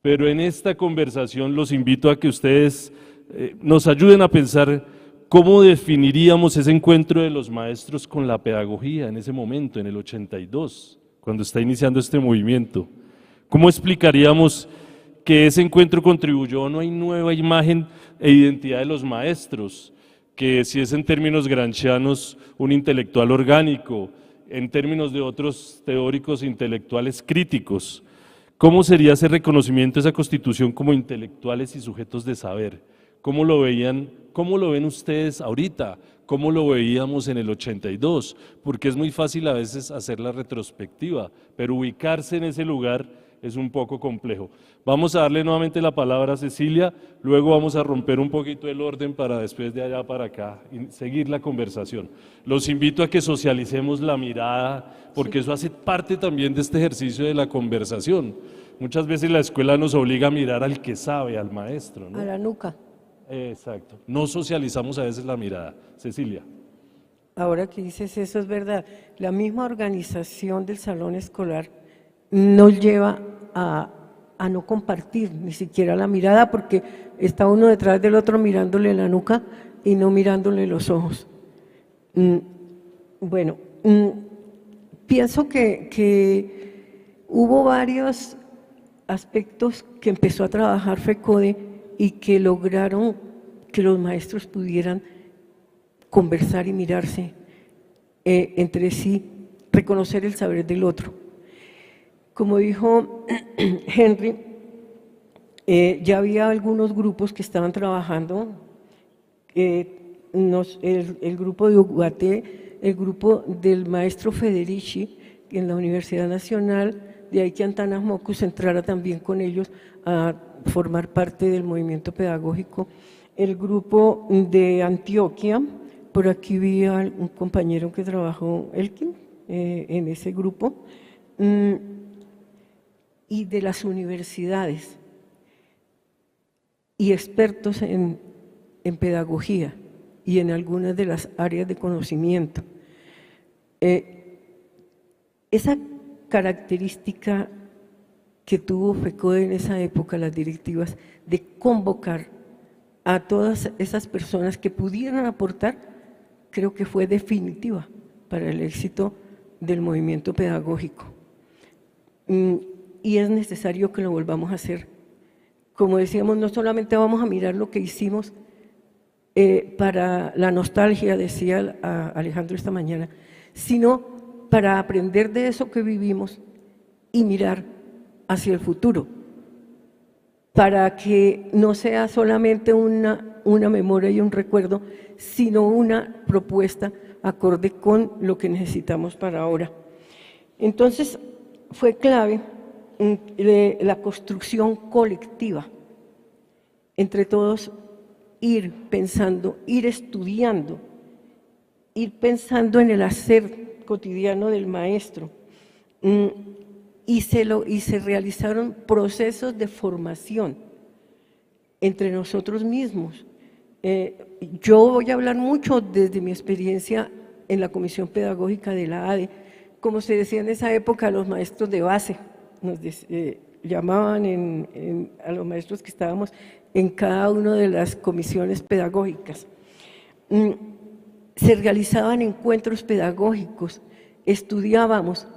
Pero en esta conversación los invito a que ustedes nos ayuden a pensar cómo definiríamos ese encuentro de los maestros con la pedagogía en ese momento, en el 82, cuando está iniciando este movimiento. ¿Cómo explicaríamos que ese encuentro contribuyó a una nueva imagen e identidad de los maestros? Que si es en términos gramscianos un intelectual orgánico, en términos de otros teóricos intelectuales críticos, ¿cómo sería ese reconocimiento, esa constitución como intelectuales y sujetos de saber? ¿Cómo lo veían, cómo lo ven ustedes ahorita? ¿Cómo lo veíamos en el 82? Porque es muy fácil a veces hacer la retrospectiva, pero ubicarse en ese lugar es un poco complejo. Vamos a darle nuevamente la palabra a Cecilia, luego vamos a romper un poquito el orden para después de allá para acá y seguir la conversación. Los invito a que socialicemos la mirada, porque eso hace parte también de este ejercicio de la conversación. Muchas veces la escuela nos obliga a mirar al que sabe, al maestro, ¿no? A la nuca. Exacto. No socializamos a veces la mirada. Cecilia. Ahora que dices eso es verdad. La misma organización del salón escolar nos lleva a no compartir ni siquiera la mirada, porque está uno detrás del otro mirándole la nuca y no mirándole los ojos. Bueno, pienso que hubo varios aspectos que empezó a trabajar FECODE y que lograron que los maestros pudieran conversar y mirarse entre sí, reconocer el saber del otro. Como dijo Henry, ya había algunos grupos que estaban trabajando, el grupo de Uguaté, el grupo del maestro Federici en la Universidad Nacional, de ahí que Antanas Mocus entrara también con ellos a formar parte del movimiento pedagógico, el grupo de Antioquia, por aquí vi a un compañero que trabajó, Elkin, en ese grupo, y de las universidades y expertos en pedagogía y en algunas de las áreas de conocimiento. Esa característica que tuvo FECODE en esa época, las directivas, de convocar a todas esas personas que pudieran aportar, creo que fue definitiva para el éxito del movimiento pedagógico. Y es necesario que lo volvamos a hacer. Como decíamos, no solamente vamos a mirar lo que hicimos para la nostalgia, decía Alejandro esta mañana, sino para aprender de eso que vivimos y mirar hacia el futuro, para que no sea solamente una memoria y un recuerdo, sino una propuesta acorde con lo que necesitamos para ahora. Entonces, fue clave la construcción colectiva, entre todos ir pensando, ir estudiando, ir pensando en el hacer cotidiano del maestro, y se realizaron procesos de formación entre nosotros mismos. Yo voy a hablar mucho desde mi experiencia en la Comisión Pedagógica de la ADE, como se decía en esa época, los maestros de base, nos llamaban a los maestros que estábamos en cada una de las comisiones pedagógicas. Se realizaban encuentros pedagógicos, estudiábamos,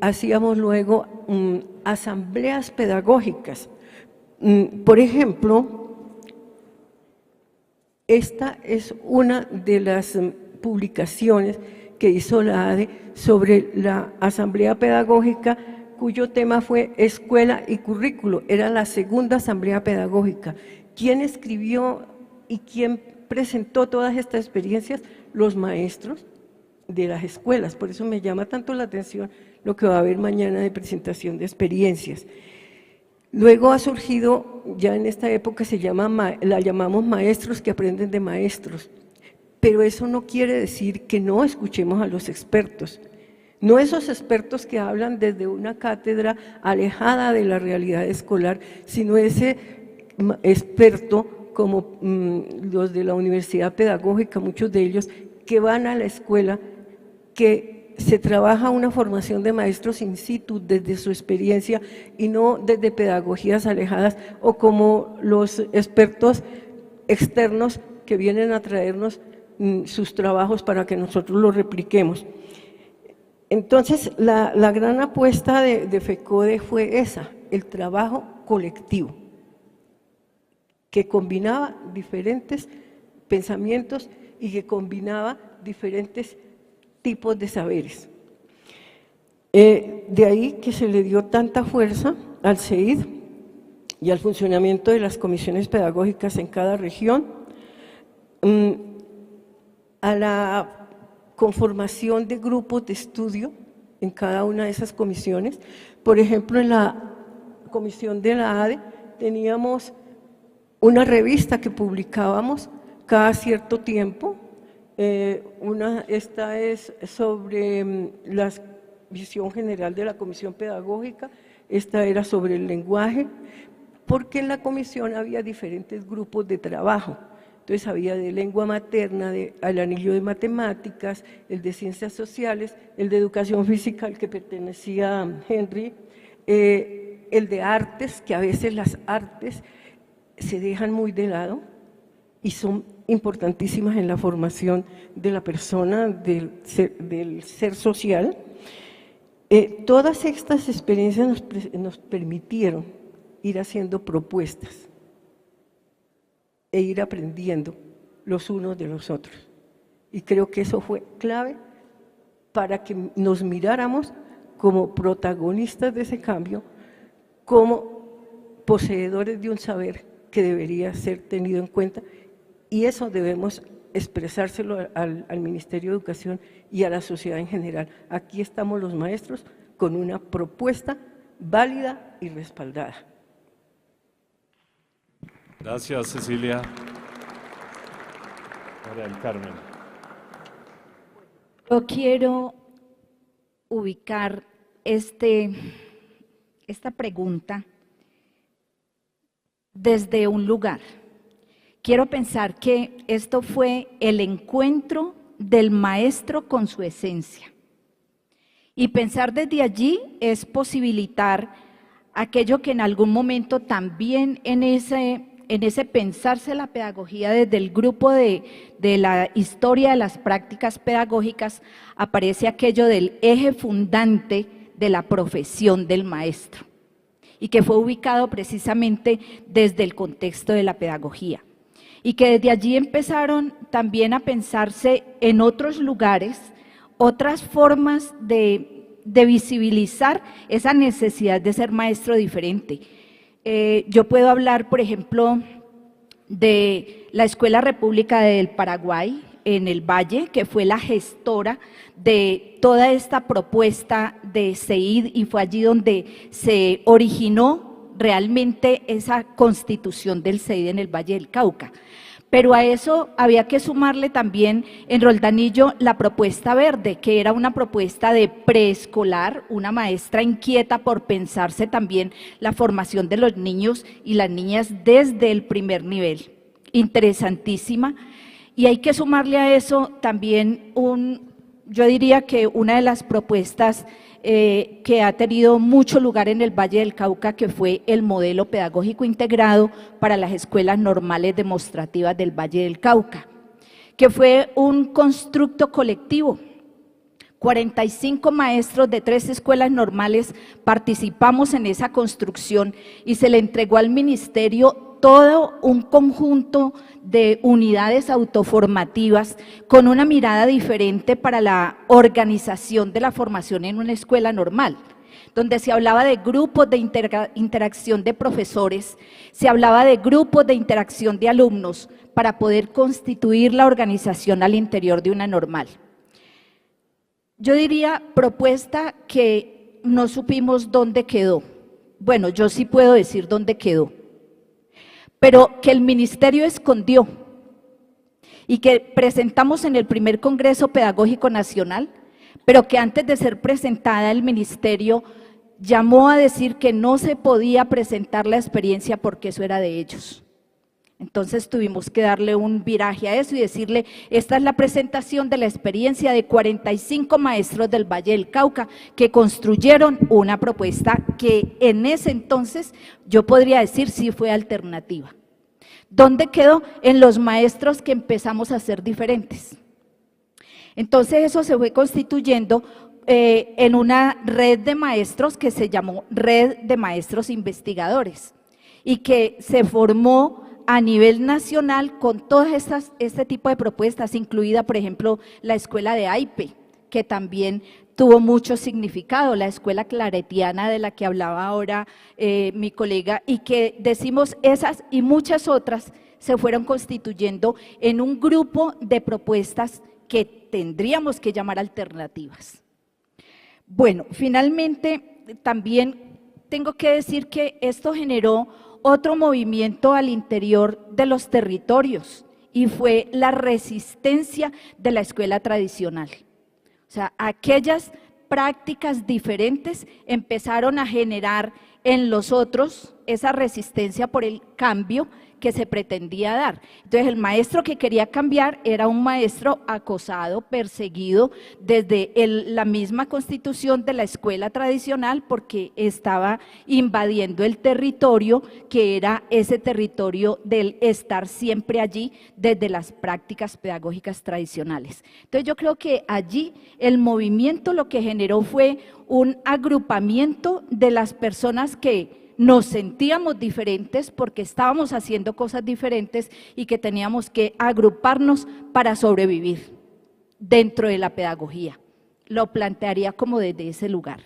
hacíamos luego asambleas pedagógicas. Por ejemplo, esta es una de las publicaciones que hizo la ADE sobre la asamblea pedagógica, cuyo tema fue escuela y currículo. Era la segunda asamblea pedagógica. ¿Quién escribió y quién presentó todas estas experiencias? Los maestros de las escuelas. Por eso me llama tanto la atención lo que va a haber mañana de presentación de experiencias. Luego ha surgido, ya en esta época la llamamos maestros que aprenden de maestros, pero eso no quiere decir que no escuchemos a los expertos, no esos expertos que hablan desde una cátedra alejada de la realidad escolar, sino ese experto como los de la universidad pedagógica, muchos de ellos que van a la escuela, que se trabaja una formación de maestros in situ desde su experiencia y no desde pedagogías alejadas o como los expertos externos que vienen a traernos sus trabajos para que nosotros los repliquemos. Entonces, la gran apuesta de FECODE fue esa, el trabajo colectivo, que combinaba diferentes pensamientos y que combinaba diferentes tipos de saberes. De ahí que se le dio tanta fuerza al CEID y al funcionamiento de las comisiones pedagógicas en cada región, a la conformación de grupos de estudio en cada una de esas comisiones. Por ejemplo, en la comisión de la ADE teníamos una revista que publicábamos cada cierto tiempo. Esta es sobre la visión general de la Comisión Pedagógica, esta era sobre el lenguaje, porque en la comisión había diferentes grupos de trabajo. Entonces había de lengua materna, al anillo de matemáticas, el de ciencias sociales, el de educación física, al que pertenecía a Henry, el de artes, que a veces las artes se dejan muy de lado y son importantísimas en la formación de la persona, del ser social. Todas estas experiencias nos permitieron ir haciendo propuestas e ir aprendiendo los unos de los otros. Y creo que eso fue clave para que nos miráramos como protagonistas de ese cambio, como poseedores de un saber que debería ser tenido en cuenta, y eso debemos expresárselo al Ministerio de Educación y a la sociedad en general. Aquí estamos los maestros con una propuesta válida y respaldada. Gracias, Cecilia. María del Carmen. Yo quiero ubicar esta pregunta desde un lugar. Quiero pensar que esto fue el encuentro del maestro con su esencia. Y pensar desde allí es posibilitar aquello que en algún momento también en ese pensarse la pedagogía desde el grupo de la historia de las prácticas pedagógicas aparece aquello del eje fundante de la profesión del maestro y que fue ubicado precisamente desde el contexto de la pedagogía y que desde allí empezaron también a pensarse en otros lugares, otras formas de visibilizar esa necesidad de ser maestro diferente. Yo puedo hablar, por ejemplo, de la Escuela República del Paraguay en el Valle, que fue la gestora de toda esta propuesta de CEID y fue allí donde se originó realmente esa constitución del CEID en el Valle del Cauca. Pero a eso había que sumarle también en Roldanillo la propuesta verde, que era una propuesta de preescolar, una maestra inquieta por pensarse también la formación de los niños y las niñas desde el primer nivel. Interesantísima. Y hay que sumarle a eso también yo diría que una de las propuestas que ha tenido mucho lugar en el Valle del Cauca, que fue el modelo pedagógico integrado para las escuelas normales demostrativas del Valle del Cauca, que fue un constructo colectivo. 45 maestros de 3 escuelas normales participamos en esa construcción y se le entregó al ministerio todo un conjunto de unidades autoformativas con una mirada diferente para la organización de la formación en una escuela normal, donde se hablaba de grupos de interacción de profesores, se hablaba de grupos de interacción de alumnos para poder constituir la organización al interior de una normal. Yo diría propuesta que no supimos dónde quedó. Bueno, yo sí puedo decir dónde quedó, pero que el ministerio escondió y que presentamos en el primer Congreso Pedagógico Nacional, pero que antes de ser presentada el ministerio llamó a decir que no se podía presentar la experiencia porque eso era de ellos. Entonces tuvimos que darle un viraje a eso y decirle, esta es la presentación de la experiencia de 45 maestros del Valle del Cauca que construyeron una propuesta que en ese entonces yo podría decir sí fue alternativa. ¿Dónde quedó? En los maestros que empezamos a ser diferentes. Entonces eso se fue constituyendo en una red de maestros que se llamó Red de Maestros Investigadores y que se formó a nivel nacional con todas este tipo de propuestas, incluida por ejemplo la escuela de AIPE, que también tuvo mucho significado, la escuela claretiana de la que hablaba ahora mi colega, y que decimos esas y muchas otras se fueron constituyendo en un grupo de propuestas que tendríamos que llamar alternativas. Bueno, finalmente también tengo que decir que esto generó otro movimiento al interior de los territorios y fue la resistencia de la escuela tradicional. O sea, aquellas prácticas diferentes empezaron a generar en los otros esa resistencia por el cambio que se pretendía dar. Entonces el maestro que quería cambiar era un maestro acosado, perseguido desde la misma constitución de la escuela tradicional, porque estaba invadiendo el territorio que era ese territorio del estar siempre allí desde las prácticas pedagógicas tradicionales. Entonces yo creo que allí el movimiento lo que generó fue un agrupamiento de las personas que nos sentíamos diferentes porque estábamos haciendo cosas diferentes y que teníamos que agruparnos para sobrevivir dentro de la pedagogía. Lo plantearía como desde ese lugar.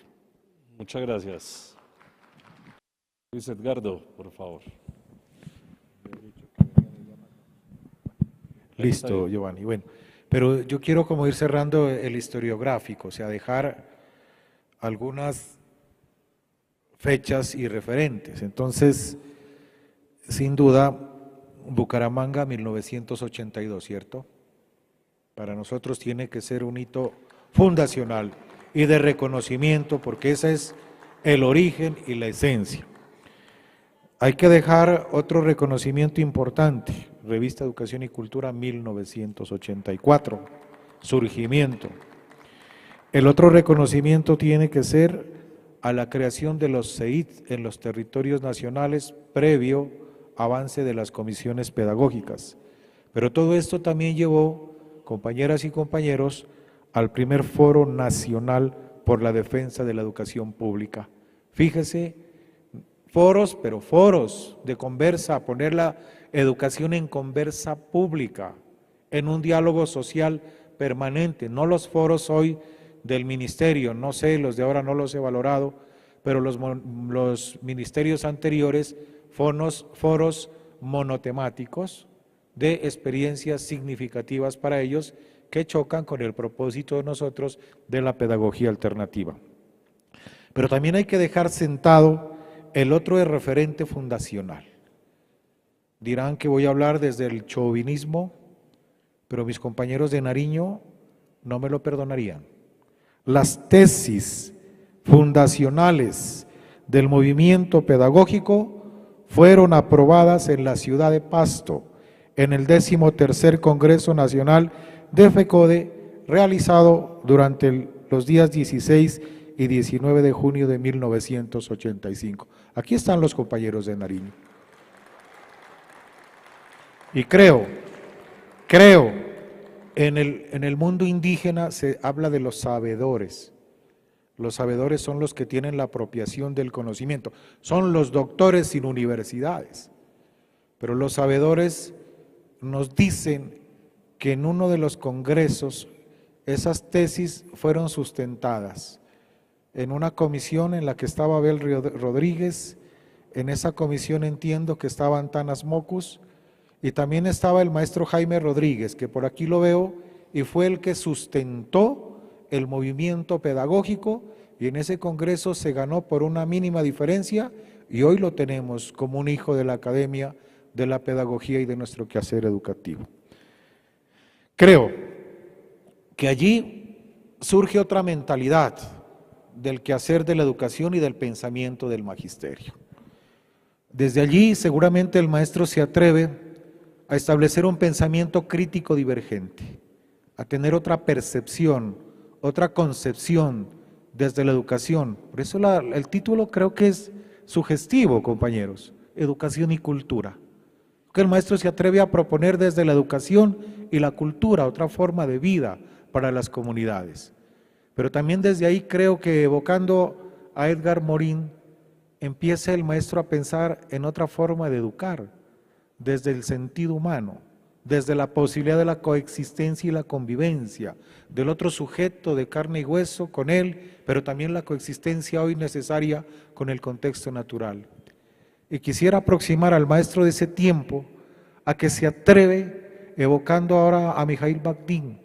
Muchas gracias. Luis Edgardo, por favor. Listo, Giovanni. Bueno, pero yo quiero como ir cerrando el historiográfico, o sea, dejar algunas fechas y referentes. Entonces, sin duda, Bucaramanga 1982, ¿cierto? Para nosotros tiene que ser un hito fundacional y de reconocimiento, porque ese es el origen y la esencia. Hay que dejar otro reconocimiento importante, Revista Educación y Cultura 1984, surgimiento. El otro reconocimiento tiene que ser a la creación de los CEIT en los territorios nacionales previo avance de las comisiones pedagógicas. Pero todo esto también llevó, compañeras y compañeros, al primer Foro Nacional por la Defensa de la Educación Pública. Fíjese, foros, pero foros de conversa, poner la educación en conversa pública, en un diálogo social permanente, no los foros hoy del ministerio, no sé, los de ahora no los he valorado, pero los ministerios anteriores, foros monotemáticos de experiencias significativas para ellos que chocan con el propósito de nosotros de la pedagogía alternativa. Pero también hay que dejar sentado el otro referente fundacional. Dirán que voy a hablar desde el chauvinismo, pero mis compañeros de Nariño no me lo perdonarían. Las tesis fundacionales del movimiento pedagógico fueron aprobadas en la ciudad de Pasto, en el 13º Congreso Nacional de FECODE, realizado durante los días 16 y 19 de junio de 1985. Aquí están los compañeros de Nariño. Y creo, en el mundo indígena se habla de los sabedores. Los sabedores son los que tienen la apropiación del conocimiento, son los doctores sin universidades. Pero los sabedores nos dicen que en uno de los congresos esas tesis fueron sustentadas en una comisión en la que estaba Abel Rodríguez. En esa comisión entiendo que estaban Tanas Mocus y también estaba el maestro Jaime Rodríguez, que por aquí lo veo, y fue el que sustentó el movimiento pedagógico, y en ese congreso se ganó por una mínima diferencia y hoy lo tenemos como un hijo de la academia, de la pedagogía y de nuestro quehacer educativo. Creo que allí surge otra mentalidad del quehacer de la educación y del pensamiento del magisterio. Desde allí seguramente el maestro se atreve a establecer un pensamiento crítico divergente, a tener otra percepción, otra concepción desde la educación. Por eso el título creo que es sugestivo, compañeros, educación y cultura. Que el maestro se atreve a proponer desde la educación y la cultura otra forma de vida para las comunidades. Pero también desde ahí creo que evocando a Edgar Morin, empieza el maestro a pensar en otra forma de educar, desde el sentido humano, desde la posibilidad de la coexistencia y la convivencia, del otro sujeto de carne y hueso con él, pero también la coexistencia hoy necesaria con el contexto natural. Y quisiera aproximar al maestro de ese tiempo a que se atreve, evocando ahora a Mijail Bakhtin,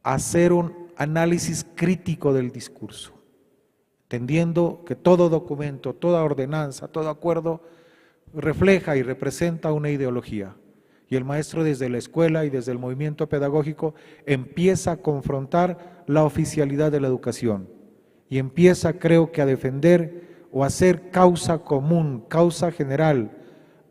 a hacer un análisis crítico del discurso, entendiendo que todo documento, toda ordenanza, todo acuerdo refleja y representa una ideología. Y el maestro desde la escuela y desde el movimiento pedagógico empieza a confrontar la oficialidad de la educación y empieza, creo que, a defender o hacer causa común, causa general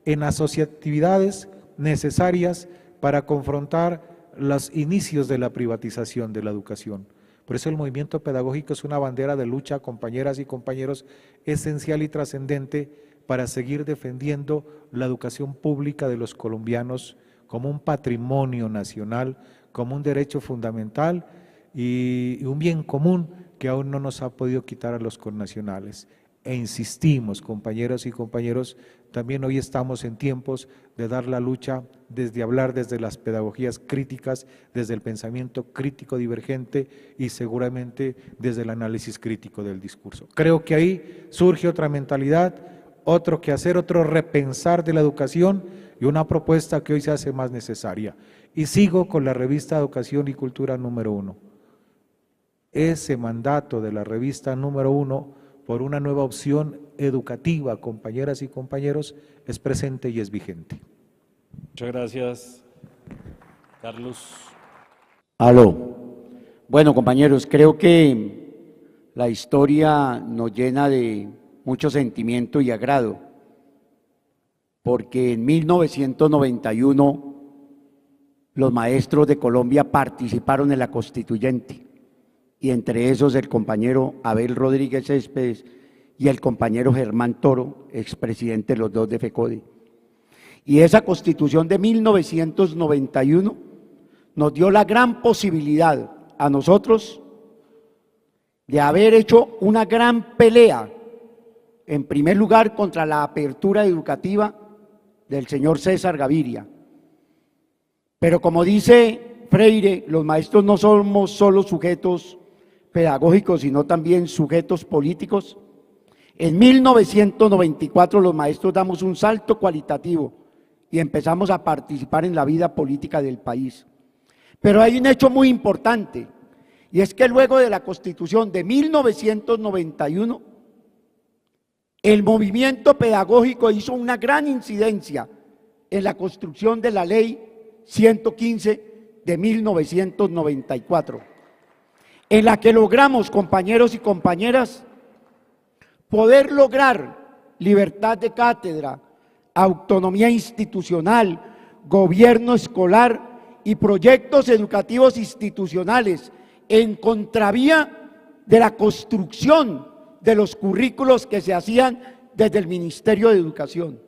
en asociatividades necesarias para confrontar los inicios de la privatización de la educación. Por eso el movimiento pedagógico es una bandera de lucha, compañeras y compañeros, esencial y trascendente para seguir defendiendo la educación pública de los colombianos como un patrimonio nacional, como un derecho fundamental y un bien común que aún no nos ha podido quitar a los connacionales. E insistimos, compañeros y compañeros, también hoy estamos en tiempos de dar la lucha desde hablar desde las pedagogías críticas, desde el pensamiento crítico divergente y seguramente desde el análisis crítico del discurso. Creo que ahí surge otra mentalidad, otro quehacer, otro repensar de la educación y una propuesta que hoy se hace más necesaria. Y sigo con la revista Educación y Cultura número 1. Ese mandato de la revista número 1 por una nueva opción educativa, compañeras y compañeros, es presente y es vigente. Muchas gracias, Carlos. Aló. Bueno, compañeros, creo que la historia nos llena de mucho sentimiento y agrado, porque en 1991 los maestros de Colombia participaron en la Constituyente, y entre esos el compañero Abel Rodríguez Céspedes y el compañero Germán Toro, expresidente los dos de FECODE. Y esa Constitución de 1991 nos dio la gran posibilidad a nosotros de haber hecho una gran pelea, en primer lugar contra la apertura educativa del señor César Gaviria. Pero como dice Freire, los maestros no somos solo sujetos pedagógicos, sino también sujetos políticos. En 1994 los maestros damos un salto cualitativo y empezamos a participar en la vida política del país. Pero hay un hecho muy importante, y es que luego de la Constitución de 1991, el movimiento pedagógico hizo una gran incidencia en la construcción de la Ley 115 de 1994. En la que logramos, compañeros y compañeras, poder lograr libertad de cátedra, autonomía institucional, gobierno escolar y proyectos educativos institucionales en contravía de la construcción de los currículos que se hacían desde el Ministerio de Educación.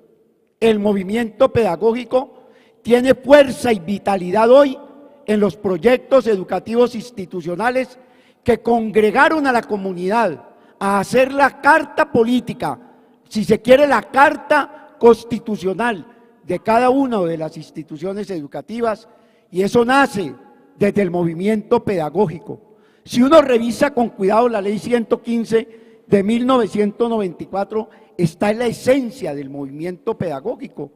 El movimiento pedagógico tiene fuerza y vitalidad hoy en los proyectos educativos institucionales que congregaron a la comunidad a hacer la carta política, si se quiere la carta constitucional de cada una de las instituciones educativas, y eso nace desde el movimiento pedagógico. Si uno revisa con cuidado la Ley 115 de 1994, está en la esencia del movimiento pedagógico,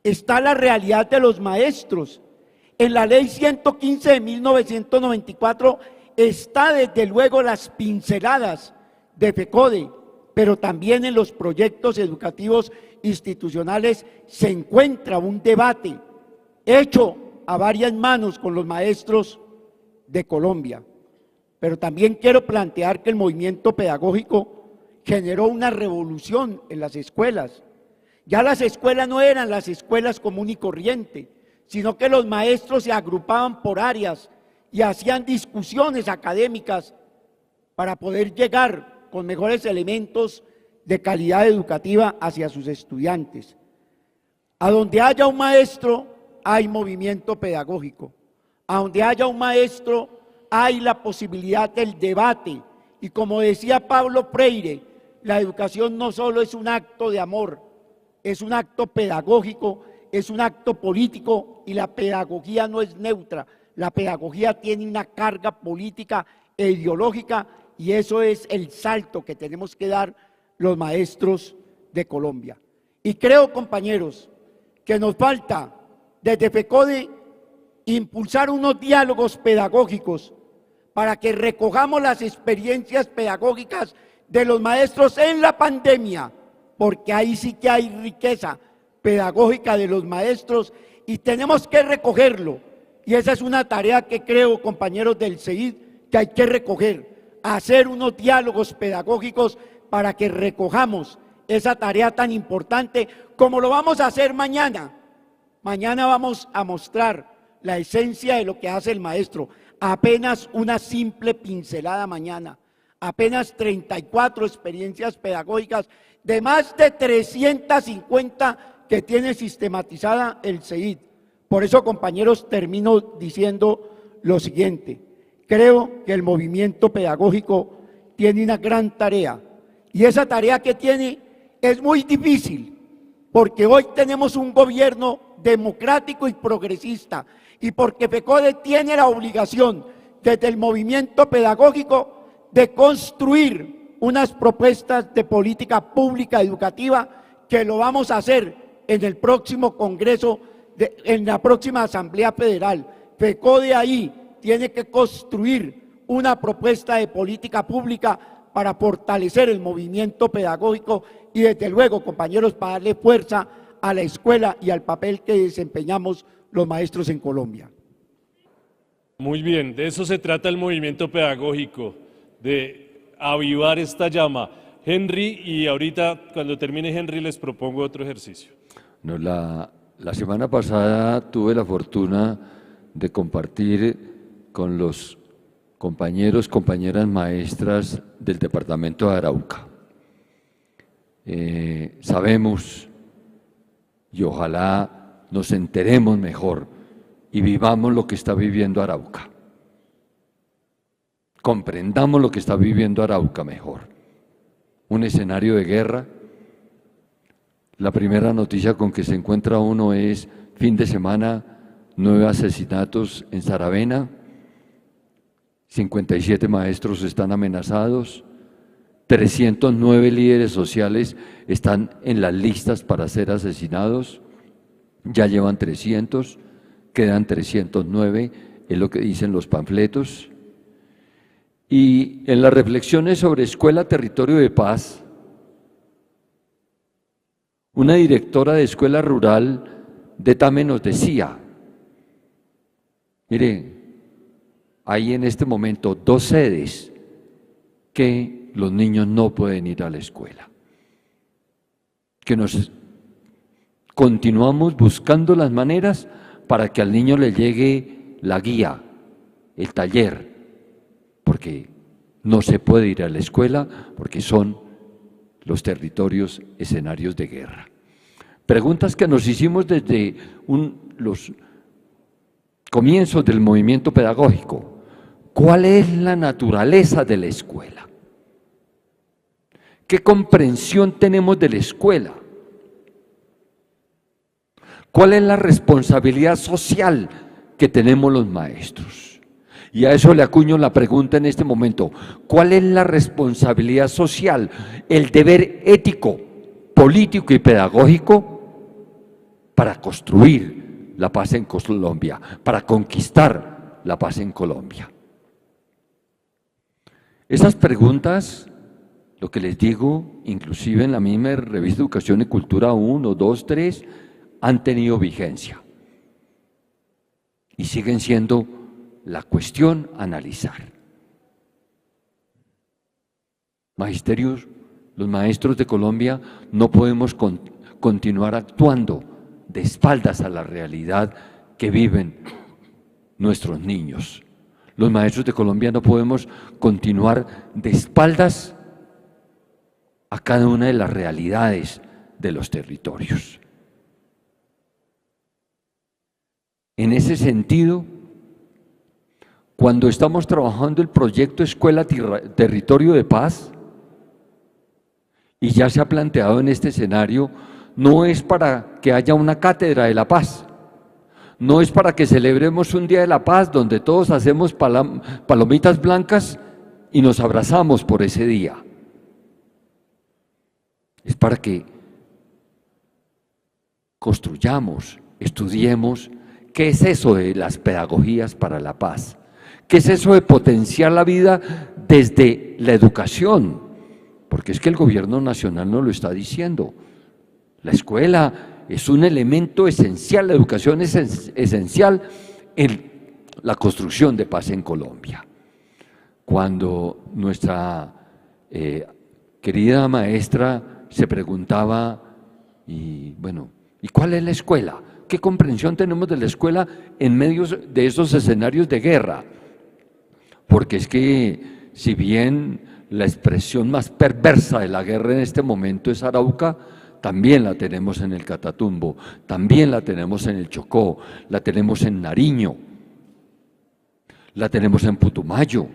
está la realidad de los maestros. En la Ley 115 de 1994 está desde luego las pinceladas de FECODE, pero también en los proyectos educativos institucionales se encuentra un debate hecho a varias manos con los maestros de Colombia. Pero también quiero plantear que el movimiento pedagógico generó una revolución en las escuelas. Ya las escuelas no eran las escuelas común y corriente, sino que los maestros se agrupaban por áreas y hacían discusiones académicas para poder llegar con mejores elementos de calidad educativa hacia sus estudiantes. A donde haya un maestro, hay movimiento pedagógico. A donde haya un maestro, hay la posibilidad del debate. Y como decía Pablo Freire, la educación no solo es un acto de amor, es un acto pedagógico, es un acto político, y la pedagogía no es neutra. La pedagogía tiene una carga política e ideológica, y eso es el salto que tenemos que dar los maestros de Colombia. Y creo, compañeros, que nos falta desde FECODE impulsar unos diálogos pedagógicos para que recojamos las experiencias pedagógicas de los maestros en la pandemia, porque ahí sí que hay riqueza pedagógica de los maestros y tenemos que recogerlo. Y esa es una tarea que creo, compañeros del CEID, que hay que recoger, hacer unos diálogos pedagógicos para que recojamos esa tarea tan importante como lo vamos a hacer mañana. Mañana vamos a mostrar la esencia de lo que hace el maestro. Apenas una simple pincelada mañana, apenas 34 experiencias pedagógicas de más de 350 que tiene sistematizada el CEID. Por eso, compañeros, termino diciendo lo siguiente. Creo que el movimiento pedagógico tiene una gran tarea, y esa tarea que tiene es muy difícil, porque hoy tenemos un gobierno democrático y progresista, y porque FECODE tiene la obligación desde el movimiento pedagógico de construir unas propuestas de política pública educativa que lo vamos a hacer en el próximo Congreso, en la próxima Asamblea Federal. FECODE ahí tiene que construir una propuesta de política pública para fortalecer el movimiento pedagógico y desde luego, compañeros, para darle fuerza a la escuela y al papel que desempeñamos los maestros en Colombia. Muy bien, de eso se trata el movimiento pedagógico, de avivar esta llama. Henry, y ahorita cuando termine Henry les propongo otro ejercicio. No, la semana pasada tuve la fortuna de compartir con los compañeras maestras del departamento de Arauca. Sabemos, y ojalá nos enteremos mejor y vivamos lo que está viviendo Arauca. Comprendamos lo que está viviendo Arauca mejor. Un escenario de guerra. La primera noticia con que se encuentra uno es fin de semana, 9 asesinatos en Saravena, 57 maestros están amenazados, 309 líderes sociales están en las listas para ser asesinados, ya llevan 300, quedan 309, es lo que dicen los panfletos. Y en las reflexiones sobre Escuela Territorio de Paz, una directora de escuela rural de Tame nos decía, mire, hay en este momento 2 sedes que los niños no pueden ir a la escuela, que nos continuamos buscando las maneras para que al niño le llegue la guía, el taller, porque no se puede ir a la escuela porque son los territorios escenarios de guerra. Preguntas que nos hicimos desde los comienzos del movimiento pedagógico. ¿Cuál es la naturaleza de la escuela? ¿Qué comprensión tenemos de la escuela? ¿Cuál es la responsabilidad social que tenemos los maestros? Y a eso le acuño la pregunta en este momento. ¿Cuál es la responsabilidad social, el deber ético, político y pedagógico para construir la paz en Colombia, para conquistar la paz en Colombia? Esas preguntas, lo que les digo, inclusive en la misma revista Educación y Cultura 1, 2, 3, han tenido vigencia y siguen siendo la cuestión a analizar. Magisterios, los maestros de Colombia no podemos continuar actuando de espaldas a la realidad que viven nuestros niños. Los maestros de Colombia no podemos continuar de espaldas a cada una de las realidades de los territorios. En ese sentido, cuando estamos trabajando el proyecto Escuela Territorio de Paz, y ya se ha planteado en este escenario, no es para que haya una cátedra de la paz, no es para que celebremos un día de la paz donde todos hacemos palomitas blancas y nos abrazamos por ese día. Es para que construyamos, estudiemos qué es eso de las pedagogías para la paz, qué es eso de potenciar la vida desde la educación, porque es que el gobierno nacional nos lo está diciendo. La escuela es un elemento esencial, la educación es esencial en la construcción de paz en Colombia. Cuando nuestra querida maestra se preguntaba, y bueno, ¿y cuál es la escuela? ¿Qué comprensión tenemos de la escuela en medio de esos escenarios de guerra? Porque es que si bien la expresión más perversa de la guerra en este momento es Arauca, también la tenemos en el Catatumbo, también la tenemos en el Chocó, la tenemos en Nariño, la tenemos en Putumayo,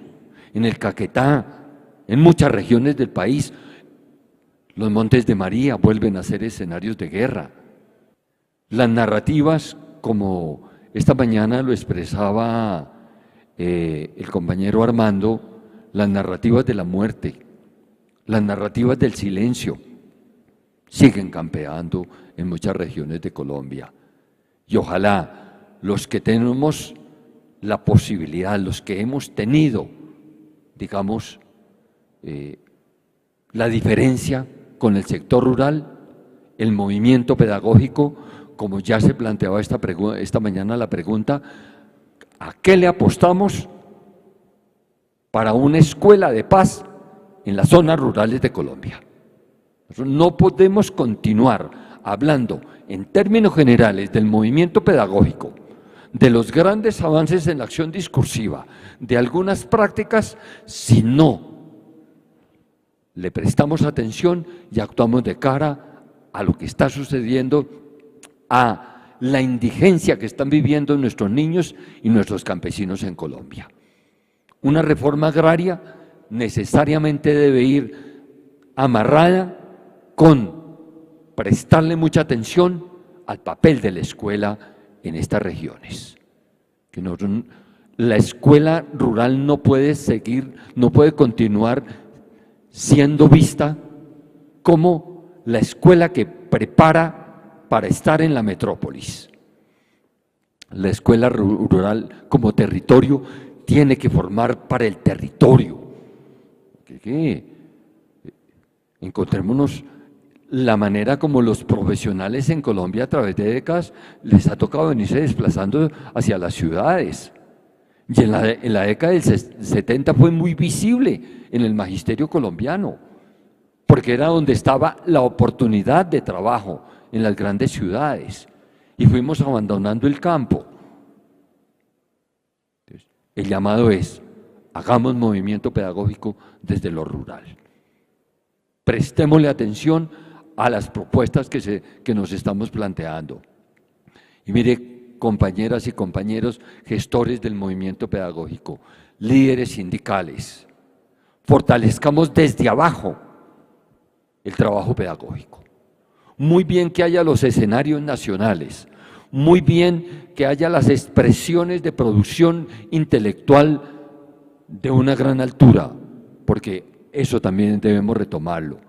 en el Caquetá, en muchas regiones del país. Los Montes de María vuelven a ser escenarios de guerra. Las narrativas, como esta mañana lo expresaba el compañero Armando, las narrativas de la muerte, las narrativas del silencio, siguen campeando en muchas regiones de Colombia. Y ojalá los que tenemos la posibilidad, los que hemos tenido, digamos, la diferencia con el sector rural, el movimiento pedagógico, como ya se planteaba esta mañana la pregunta, ¿a qué le apostamos para una escuela de paz en las zonas rurales de Colombia? No podemos continuar hablando en términos generales del movimiento pedagógico, de los grandes avances en la acción discursiva, de algunas prácticas, si no le prestamos atención y actuamos de cara a lo que está sucediendo, a la indigencia que están viviendo nuestros niños y nuestros campesinos en Colombia. Una reforma agraria necesariamente debe ir amarrada con prestarle mucha atención al papel de la escuela en estas regiones. La escuela rural no puede continuar siendo vista como la escuela que prepara para estar en la metrópolis. La escuela rural como territorio tiene que formar para el territorio. Encontrémonos la manera como los profesionales en Colombia a través de décadas les ha tocado venirse desplazando hacia las ciudades. Y en la década del 70 fue muy visible en el magisterio colombiano, porque era donde estaba la oportunidad de trabajo en las grandes ciudades, y fuimos abandonando el campo. Entonces, el llamado es, hagamos movimiento pedagógico desde lo rural. Prestémosle atención a las propuestas que nos estamos planteando. Y mire, compañeras y compañeros, gestores del movimiento pedagógico, líderes sindicales, fortalezcamos desde abajo el trabajo pedagógico. Muy bien que haya los escenarios nacionales, muy bien que haya las expresiones de producción intelectual de una gran altura, porque eso también debemos retomarlo.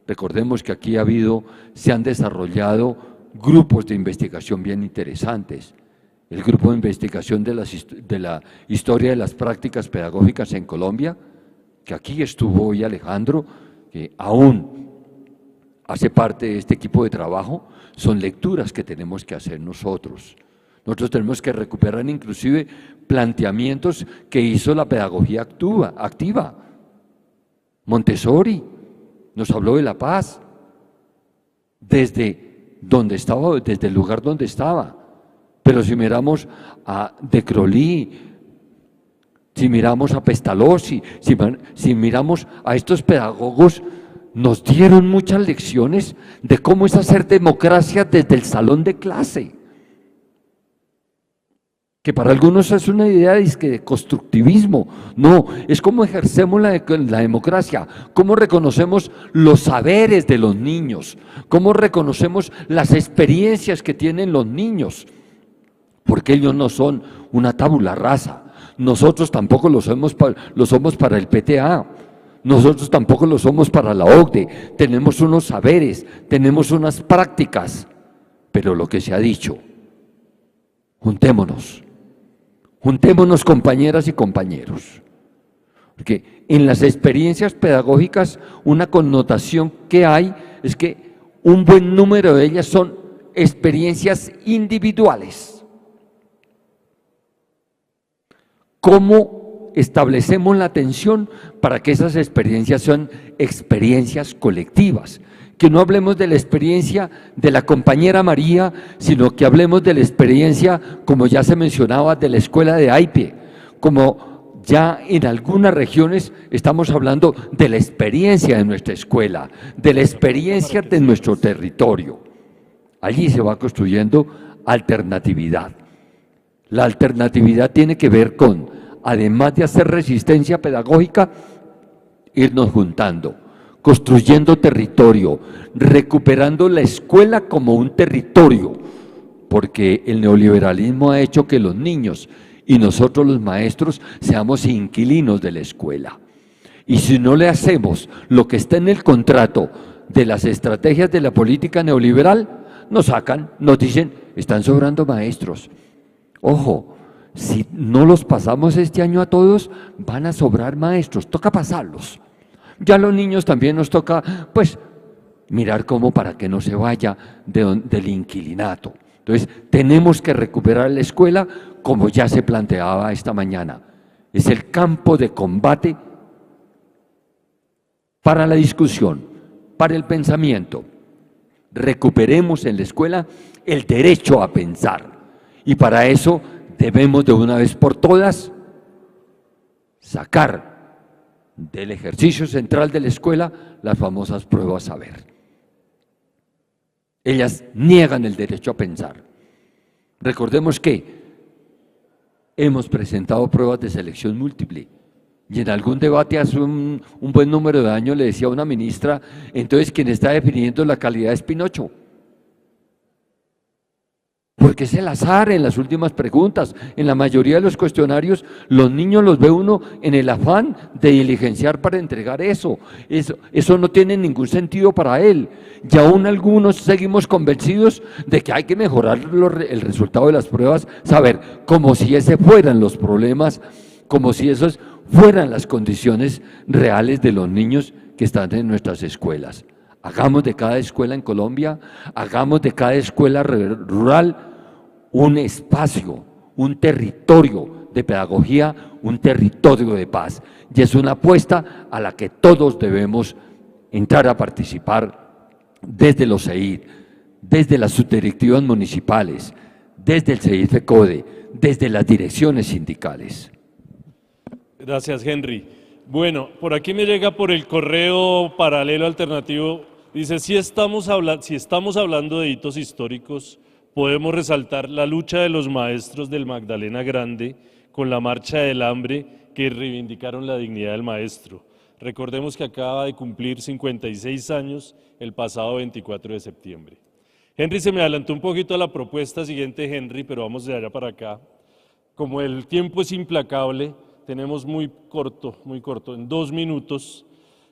Recordemos que aquí se han desarrollado grupos de investigación bien interesantes. El grupo de investigación de la historia de las prácticas pedagógicas en Colombia, que aquí estuvo hoy Alejandro, que aún hace parte de este equipo de trabajo, son lecturas que tenemos que hacer nosotros. Nosotros tenemos que recuperar inclusive planteamientos que hizo la pedagogía activa. Montessori nos habló de la paz, desde donde estaba, desde el lugar donde estaba. Pero si miramos a De Crolí, si miramos a Pestalozzi, si miramos a estos pedagogos, nos dieron muchas lecciones de cómo es hacer democracia desde el salón de clase. Que para algunos es una idea de constructivismo. No, es cómo ejercemos la democracia, cómo reconocemos los saberes de los niños, cómo reconocemos las experiencias que tienen los niños, porque ellos no son una tabula rasa. Nosotros tampoco lo somos para el PTA, nosotros tampoco lo somos para la OCDE. Tenemos unos saberes, tenemos unas prácticas, pero lo que se ha dicho, juntémonos compañeras y compañeros, porque en las experiencias pedagógicas una connotación que hay es que un buen número de ellas son experiencias individuales. ¿Cómo establecemos la atención para que esas experiencias sean experiencias colectivas? Que no hablemos de la experiencia de la compañera María, sino que hablemos de la experiencia, como ya se mencionaba, de la escuela de AIPE, como ya en algunas regiones estamos hablando de la experiencia de nuestra escuela, de la experiencia de nuestro territorio. Allí se va construyendo alternatividad. La alternatividad tiene que ver con, además de hacer resistencia pedagógica, irnos juntando, construyendo territorio, recuperando la escuela como un territorio, porque el neoliberalismo ha hecho que los niños y nosotros los maestros seamos inquilinos de la escuela. Y si no le hacemos lo que está en el contrato de las estrategias de la política neoliberal, nos sacan, nos dicen, están sobrando maestros. Ojo, si no los pasamos este año a todos, van a sobrar maestros, toca pasarlos. Ya a los niños también nos toca, pues, mirar cómo para que no se vaya del inquilinato. Entonces, tenemos que recuperar la escuela como ya se planteaba esta mañana. Es el campo de combate para la discusión, para el pensamiento. Recuperemos en la escuela el derecho a pensar. Y para eso debemos de una vez por todas sacar del ejercicio central de la escuela las famosas pruebas saber. Ellas niegan el derecho a pensar. Recordemos que hemos presentado pruebas de selección múltiple y en algún debate hace un buen número de años le decía a una ministra, entonces quien está definiendo la calidad es Pinocho. Porque es el azar en las últimas preguntas. En la mayoría de los cuestionarios, los niños los ve uno en el afán de diligenciar para entregar eso. Eso no tiene ningún sentido para él. Y aún algunos seguimos convencidos de que hay que mejorar el resultado de las pruebas, saber, como si ese fueran los problemas, como si esas fueran las condiciones reales de los niños que están en nuestras escuelas. Hagamos de cada escuela en Colombia, hagamos de cada escuela rural un espacio, un territorio de pedagogía, un territorio de paz. Y es una apuesta a la que todos debemos entrar a participar desde los CEID, desde las subdirectivas municipales, desde el CEID-FECODE, desde las direcciones sindicales. Gracias, Henry. Bueno, por aquí me llega por el correo paralelo alternativo, dice, si estamos hablando de hitos históricos, podemos resaltar la lucha de los maestros del Magdalena Grande con la marcha del hambre que reivindicaron la dignidad del maestro. Recordemos que acaba de cumplir 56 años el pasado 24 de septiembre. Henry se me adelantó un poquito a la propuesta siguiente, Henry, pero vamos de allá para acá. Como el tiempo es implacable, tenemos muy corto, en 2 minutos,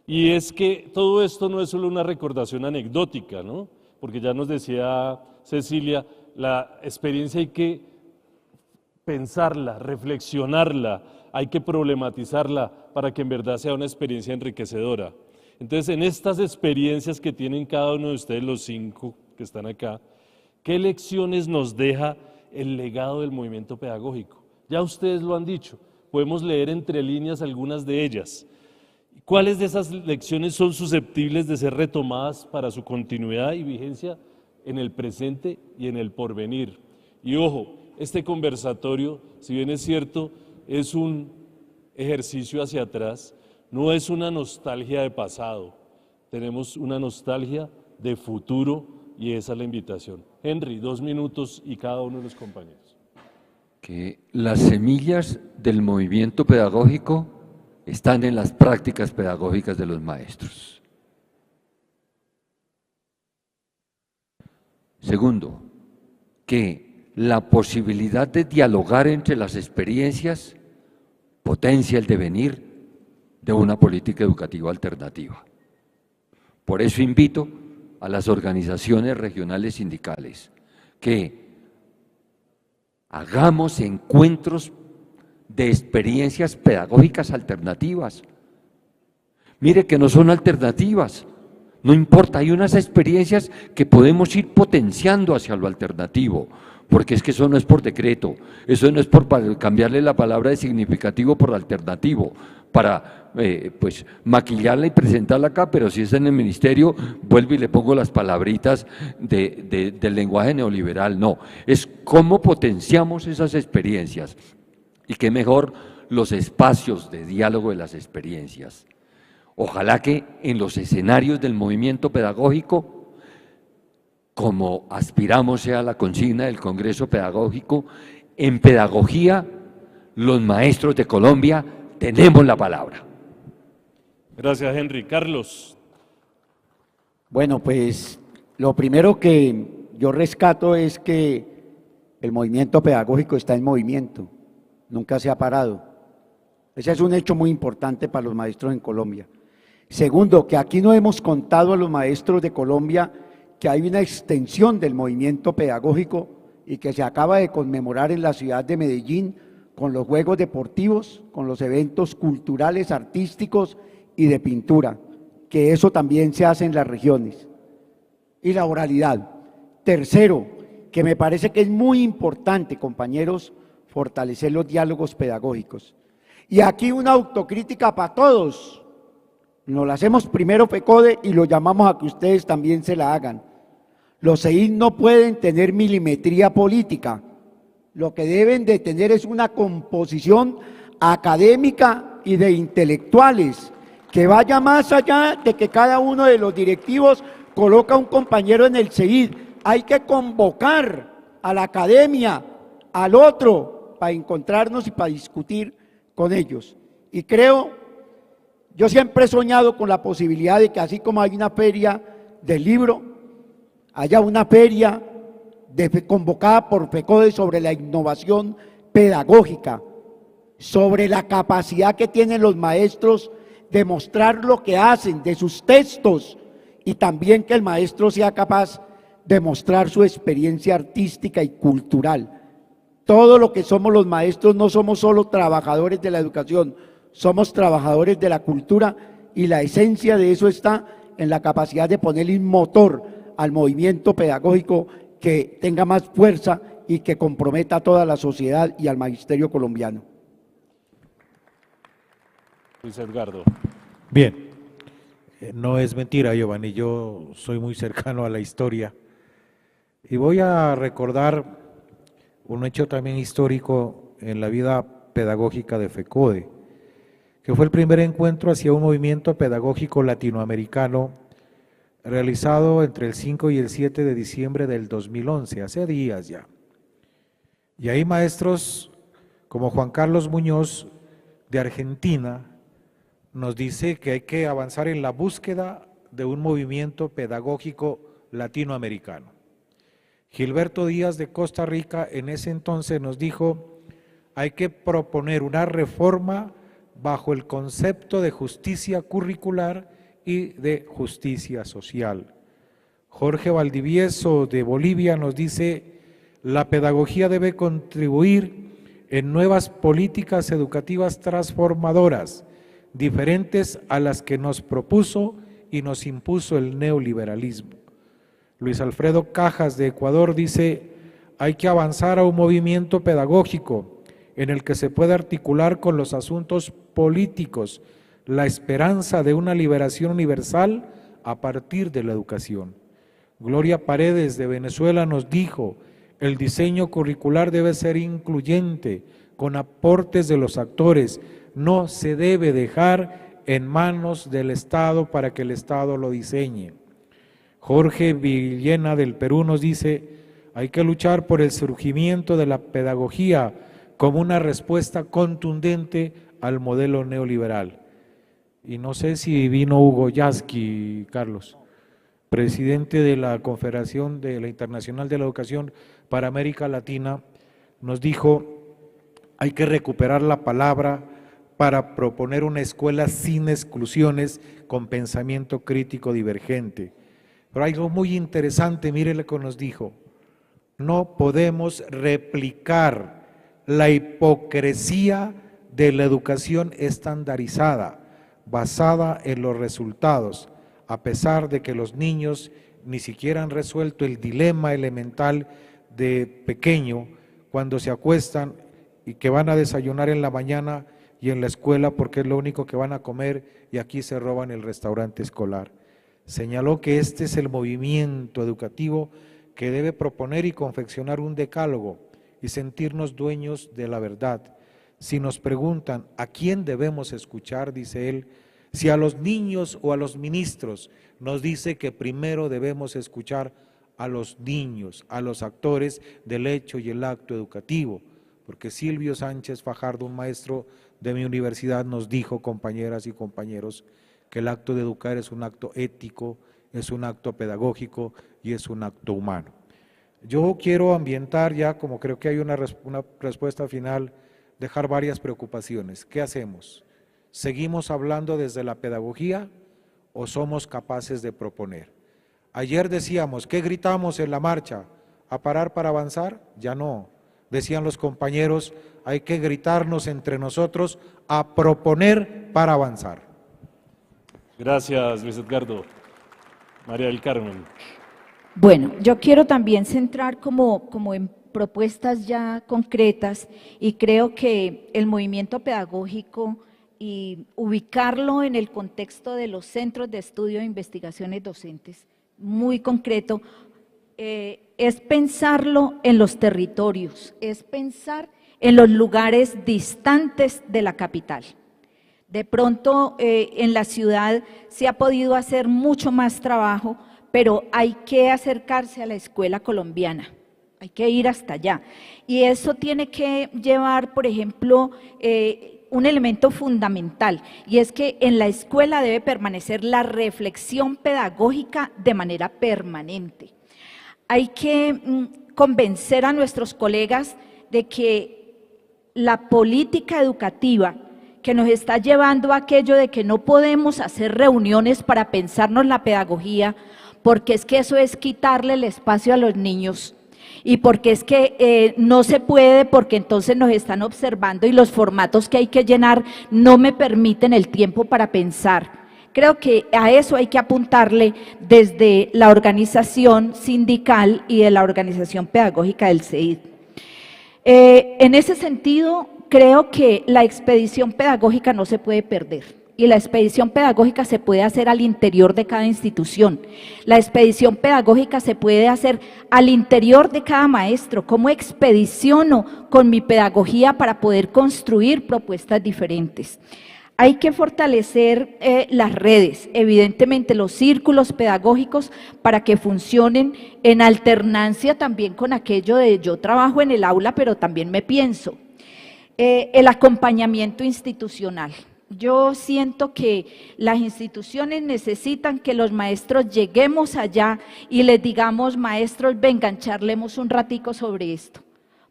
y es que todo esto no es solo una recordación anecdótica, ¿no? Porque ya nos decía Cecilia, la experiencia hay que pensarla, reflexionarla, hay que problematizarla para que en verdad sea una experiencia enriquecedora. Entonces, en estas experiencias que tienen cada uno de ustedes, los 5 que están acá, ¿qué lecciones nos deja el legado del movimiento pedagógico? Ya ustedes lo han dicho, podemos leer entre líneas algunas de ellas. ¿Cuáles de esas lecciones son susceptibles de ser retomadas para su continuidad y vigencia en el presente y en el porvenir? Y ojo, este conversatorio, si bien es cierto, es un ejercicio hacia atrás, no es una nostalgia de pasado, tenemos una nostalgia de futuro y esa es la invitación. Henry, 2 minutos y cada uno de los compañeros. Que las semillas del movimiento pedagógico están en las prácticas pedagógicas de los maestros. Segundo, que la posibilidad de dialogar entre las experiencias potencia el devenir de una política educativa alternativa. Por eso invito a las organizaciones regionales sindicales que hagamos encuentros de experiencias pedagógicas alternativas. Mire que no son alternativas, No importa, hay unas experiencias que podemos ir potenciando hacia lo alternativo, porque es que eso no es por decreto, eso no es por cambiarle la palabra de significativo por alternativo, para pues maquillarla y presentarla acá, pero si es en el ministerio, vuelvo y le pongo las palabritas del lenguaje neoliberal. No, es cómo potenciamos esas experiencias, y qué mejor los espacios de diálogo de las experiencias. Ojalá que en los escenarios del movimiento pedagógico, como aspiramos sea la consigna del Congreso Pedagógico, en pedagogía los maestros de Colombia tenemos la palabra. Gracias, Henry. Carlos. Bueno, pues lo primero que yo rescato es que el movimiento pedagógico está en movimiento, nunca se ha parado. Ese es un hecho muy importante para los maestros en Colombia. Segundo, que aquí no hemos contado a los maestros de Colombia que hay una extensión del movimiento pedagógico y que se acaba de conmemorar en la ciudad de Medellín con los Juegos Deportivos, con los eventos culturales, artísticos y de pintura, que eso también se hace en las regiones. Y la oralidad. Tercero, que me parece que es muy importante, compañeros, fortalecer los diálogos pedagógicos. Y aquí una autocrítica para todos. Nos la hacemos primero FECODE y lo llamamos a que ustedes también se la hagan. Los CEID no pueden tener milimetría política. Lo que deben de tener es una composición académica y de intelectuales que vaya más allá de que cada uno de los directivos coloca un compañero en el CEID. Hay que convocar a la academia, al otro, para encontrarnos y para discutir con ellos. Y creo, yo siempre he soñado con la posibilidad de que así como hay una feria del libro, haya una feria convocada por FECODE sobre la innovación pedagógica, sobre la capacidad que tienen los maestros de mostrar lo que hacen, de sus textos, y también que el maestro sea capaz de mostrar su experiencia artística y cultural. Todo lo que somos los maestros no somos solo trabajadores de la educación, somos trabajadores de la cultura, y la esencia de eso está en la capacidad de ponerle un motor al movimiento pedagógico que tenga más fuerza y que comprometa a toda la sociedad y al magisterio colombiano. Luis Edgardo. Bien, no es mentira, Giovanni, yo soy muy cercano a la historia y voy a recordar un hecho también histórico en la vida pedagógica de FECODE, que fue el primer encuentro hacia un movimiento pedagógico latinoamericano realizado entre el 5 y el 7 de diciembre del 2011, hace días ya. Y ahí maestros como Juan Carlos Muñoz de Argentina nos dice que hay que avanzar en la búsqueda de un movimiento pedagógico latinoamericano. Gilberto Díaz de Costa Rica en ese entonces nos dijo, hay que proponer una reforma bajo el concepto de justicia curricular y de justicia social. Jorge Valdivieso de Bolivia nos dice, la pedagogía debe contribuir en nuevas políticas educativas transformadoras, diferentes a las que nos propuso y nos impuso el neoliberalismo. Luis Alfredo Cajas de Ecuador dice, hay que avanzar a un movimiento pedagógico en el que se pueda articular con los asuntos políticos la esperanza de una liberación universal a partir de la educación. Gloria Paredes de Venezuela nos dijo, el diseño curricular debe ser incluyente, con aportes de los actores, no se debe dejar en manos del Estado para que el Estado lo diseñe. Jorge Villena del Perú nos dice, hay que luchar por el surgimiento de la pedagogía como una respuesta contundente al modelo neoliberal. Y no sé si vino Hugo Yasky, Carlos, presidente de la Confederación de la Internacional de la Educación para América Latina, nos dijo, hay que recuperar la palabra para proponer una escuela sin exclusiones, con pensamiento crítico divergente. Pero hay algo muy interesante, mire lo que nos dijo, no podemos replicar la hipocresía de la educación estandarizada, basada en los resultados. a pesar de que los niños ni siquiera han resuelto el dilema elemental de pequeño cuando se acuestan y que van a desayunar en la mañana y en la escuela porque es lo único que van a comer y aquí se roban el restaurante escolar. Señaló que este es el movimiento educativo que debe proponer y confeccionar un decálogo y sentirnos dueños de la verdad. Si nos preguntan a quién debemos escuchar, dice él, si a los niños o a los ministros, nos dice que primero debemos escuchar a los niños, a los actores del hecho y el acto educativo, porque Silvio Sánchez Fajardo, un maestro de mi universidad, nos dijo, compañeras y compañeros, que el acto de educar es un acto ético, es un acto pedagógico y es un acto humano. Yo quiero ambientar ya, como creo que hay una respuesta final, dejar varias preocupaciones. ¿Qué hacemos? ¿Seguimos hablando desde la pedagogía o somos capaces de proponer? Ayer decíamos, ¿qué gritamos en la marcha? ¿A parar para avanzar? Ya no. Decían los compañeros, hay que gritarnos entre nosotros a proponer para avanzar. Gracias, Luis Edgardo. María del Carmen. Bueno, yo quiero también centrar como en propuestas ya concretas y creo que el movimiento pedagógico y ubicarlo en el contexto de los centros de estudio e investigaciones docentes, muy concreto, es pensarlo en los territorios, es pensar en los lugares distantes de la capital. De pronto en la ciudad se ha podido hacer mucho más trabajo, pero hay que acercarse a la escuela colombiana, hay que ir hasta allá. Y eso tiene que llevar, por ejemplo, un elemento fundamental, y es que en la escuela debe permanecer la reflexión pedagógica de manera permanente. Hay que convencer a nuestros colegas de que la política educativa que nos está llevando a aquello de que no podemos hacer reuniones para pensarnos la pedagogía, porque es que eso es quitarle el espacio a los niños y porque es que no se puede, porque entonces nos están observando y los formatos que hay que llenar no me permiten el tiempo para pensar. Creo que a eso hay que apuntarle desde la organización sindical y de la organización pedagógica del CEID. En ese sentido, creo que la expedición pedagógica no se puede perder. Y la expedición pedagógica se puede hacer al interior de cada institución. La expedición pedagógica se puede hacer al interior de cada maestro. ¿Cómo expediciono con mi pedagogía para poder construir propuestas diferentes? Hay que fortalecer las redes, evidentemente los círculos pedagógicos para que funcionen en alternancia también con aquello de yo trabajo en el aula, pero también me pienso. El acompañamiento institucional. Yo siento que las instituciones necesitan que los maestros lleguemos allá y les digamos, maestros, vengan, charlemos un ratico sobre esto,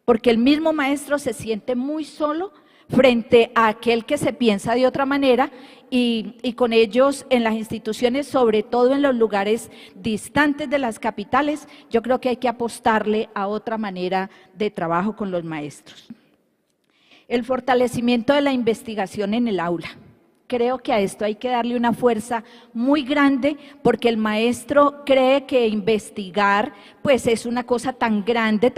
porque el mismo maestro se siente muy solo frente a aquel que se piensa de otra manera y con ellos en las instituciones, sobre todo en los lugares distantes de las capitales, yo creo que hay que apostarle a otra manera de trabajo con los maestros. El fortalecimiento de la investigación en el aula. Creo que a esto hay que darle una fuerza muy grande porque el maestro cree que investigar pues es una cosa tan grande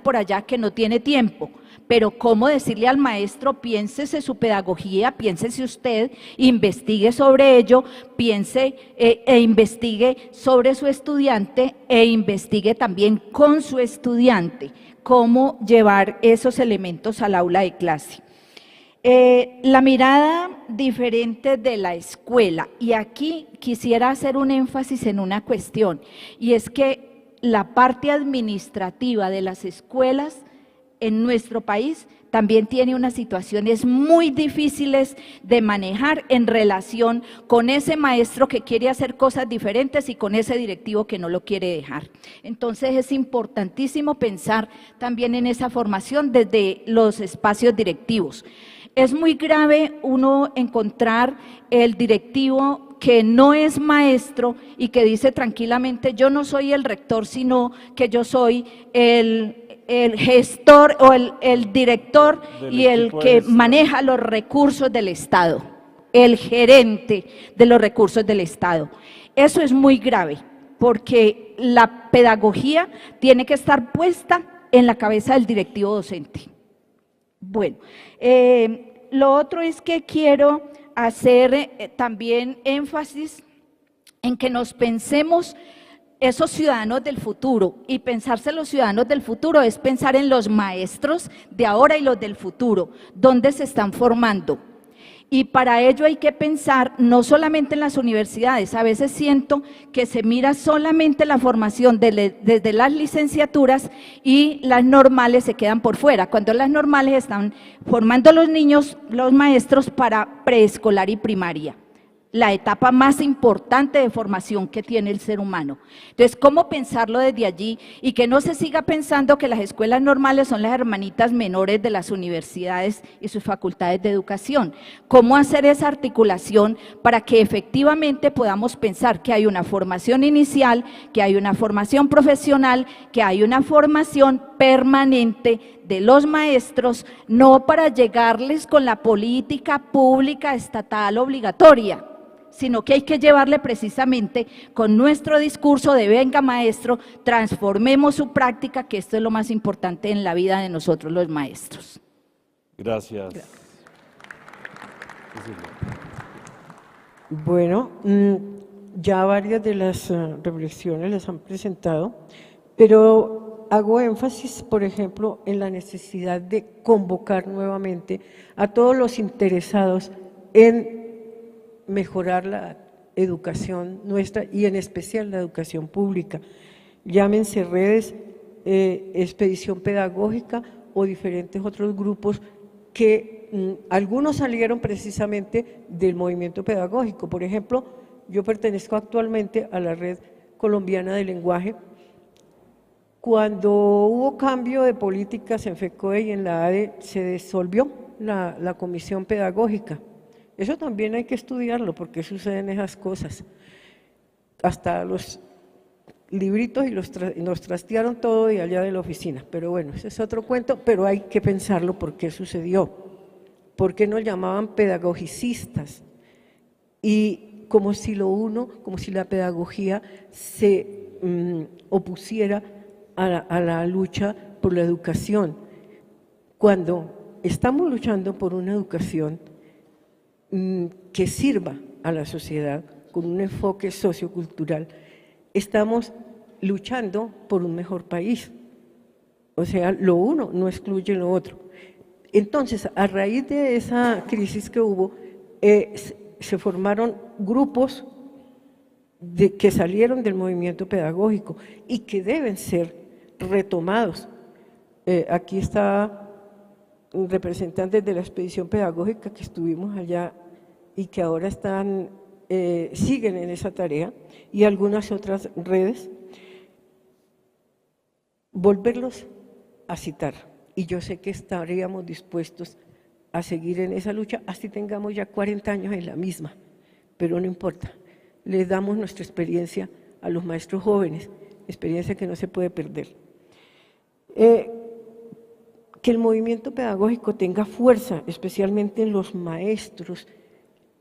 por allá que no tiene tiempo. Pero ¿cómo decirle al maestro, piénsese su pedagogía, piénsese usted, investigue sobre ello, piense e investigue sobre su estudiante e investigue también con su estudiante? Cómo llevar esos elementos al aula de clase. La mirada diferente de la escuela, y aquí quisiera hacer un énfasis en una cuestión, y es que la parte administrativa de las escuelas en nuestro país también tiene unas situaciones muy difíciles de manejar en relación con ese maestro que quiere hacer cosas diferentes y con ese directivo que no lo quiere dejar. Entonces es importantísimo pensar también en esa formación desde los espacios directivos. Es muy grave uno encontrar el directivo que no es maestro y que dice tranquilamente, yo no soy el rector, sino que yo soy el gestor o el director y el que maneja los recursos del Estado. el gerente de los recursos del Estado. Eso es muy grave, porque la pedagogía tiene que estar puesta en la cabeza del directivo docente. Bueno, lo otro es que quiero hacer también énfasis en que nos pensemos esos ciudadanos del futuro, y pensarse los ciudadanos del futuro es pensar en los maestros de ahora y los del futuro, dónde se están formando. Y para ello hay que pensar no solamente en las universidades. A veces siento que se mira solamente la formación desde las licenciaturas y las normales se quedan por fuera, cuando las normales están formando a los niños, los maestros para preescolar y primaria, la etapa más importante de formación que tiene el ser humano. Entonces, ¿cómo pensarlo desde allí? Y que no se siga pensando que las escuelas normales son las hermanitas menores de las universidades y sus facultades de educación. ¿Cómo hacer esa articulación para que efectivamente podamos pensar que hay una formación inicial, que hay una formación profesional, que hay una formación permanente de los maestros, no para llegarles con la política pública estatal obligatoria, sino que hay que llevarle precisamente con nuestro discurso de venga maestro, transformemos su práctica, que esto es lo más importante en la vida de nosotros los maestros. Gracias. Bueno, ya varias de las reflexiones las han presentado, pero hago énfasis, por ejemplo, en la necesidad de convocar nuevamente a todos los interesados en mejorar la educación nuestra y en especial la educación pública. Llámense redes, expedición pedagógica o diferentes otros grupos que algunos salieron precisamente del movimiento pedagógico. Por ejemplo, yo pertenezco actualmente a la Red Colombiana de Lenguaje. Cuando hubo cambio de políticas en FECODE y en la ADE, se disolvió la comisión pedagógica. Eso también hay que estudiarlo, porque suceden esas cosas. Hasta los libritos y nos trastearon todo de allá de la oficina. Pero bueno, ese es otro cuento, pero hay que pensarlo por qué sucedió. ¿Por qué nos llamaban pedagogicistas? Y como si la pedagogía se opusiera a la lucha por la educación. Cuando estamos luchando por una educación que sirva a la sociedad con un enfoque sociocultural, estamos luchando por un mejor país. O sea, lo uno no excluye lo otro. Entonces, a raíz de esa crisis que hubo, se formaron grupos que salieron del movimiento pedagógico y que deben ser retomados. Aquí está representantes de la expedición pedagógica que estuvimos allá y que ahora siguen en esa tarea, y algunas otras redes, volverlos a citar. Y yo sé que estaríamos dispuestos a seguir en esa lucha, así tengamos ya 40 años en la misma, pero no importa, les damos nuestra experiencia a los maestros jóvenes, experiencia que no se puede perder. Que el movimiento pedagógico tenga fuerza, especialmente en los maestros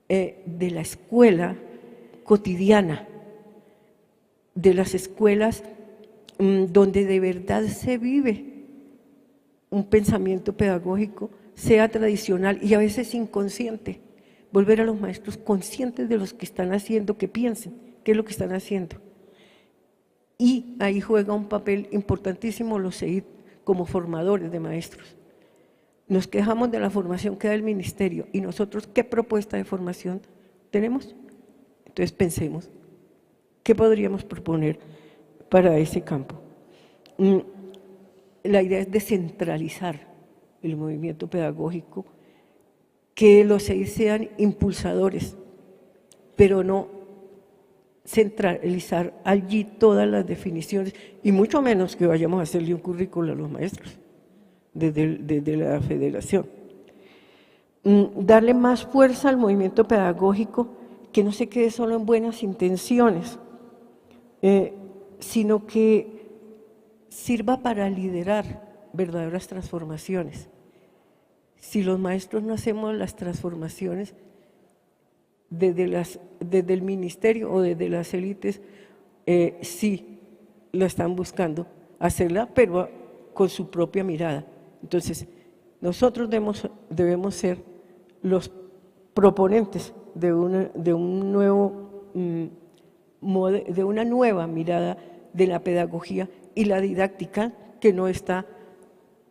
de la escuela cotidiana, de las escuelas donde de verdad se vive un pensamiento pedagógico, sea tradicional y a veces inconsciente, volver a los maestros conscientes de lo que están haciendo, que piensen qué es lo que están haciendo. Y ahí juega un papel importantísimo los CEID como formadores de maestros. Nos quejamos de la formación que da el ministerio, y nosotros, ¿qué propuesta de formación tenemos? Entonces pensemos, ¿qué podríamos proponer para ese campo? La idea es descentralizar el movimiento pedagógico, que los CEID sean impulsadores, pero no centralizar allí todas las definiciones, y mucho menos que vayamos a hacerle un currículo a los maestros desde la federación. Darle más fuerza al movimiento pedagógico, que no se quede solo en buenas intenciones, sino que sirva para liderar verdaderas transformaciones. Si los maestros no hacemos las transformaciones, desde el ministerio o desde las élites sí lo están buscando hacerla, pero con su propia mirada. Entonces, nosotros debemos ser los proponentes de un nuevo de una nueva mirada de la pedagogía y la didáctica, que no está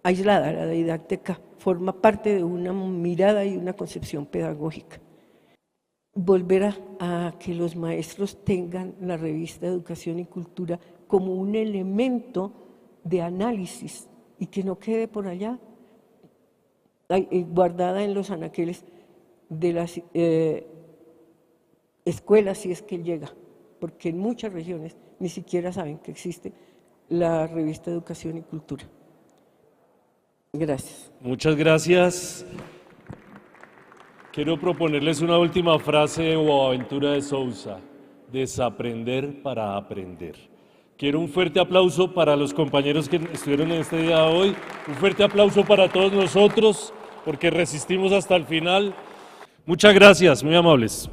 aislada. La didáctica forma parte de una mirada y una concepción pedagógica. Volver a que los maestros tengan la revista Educación y Cultura como un elemento de análisis y que no quede por allá guardada en los anaqueles de las escuelas, si es que llega, porque en muchas regiones ni siquiera saben que existe la revista Educación y Cultura. Gracias. Muchas gracias. Quiero proponerles una última frase de Boaventura de Sousa: desaprender para aprender. Quiero un fuerte aplauso para los compañeros que estuvieron en este día de hoy, un fuerte aplauso para todos nosotros, porque resistimos hasta el final. Muchas gracias, muy amables.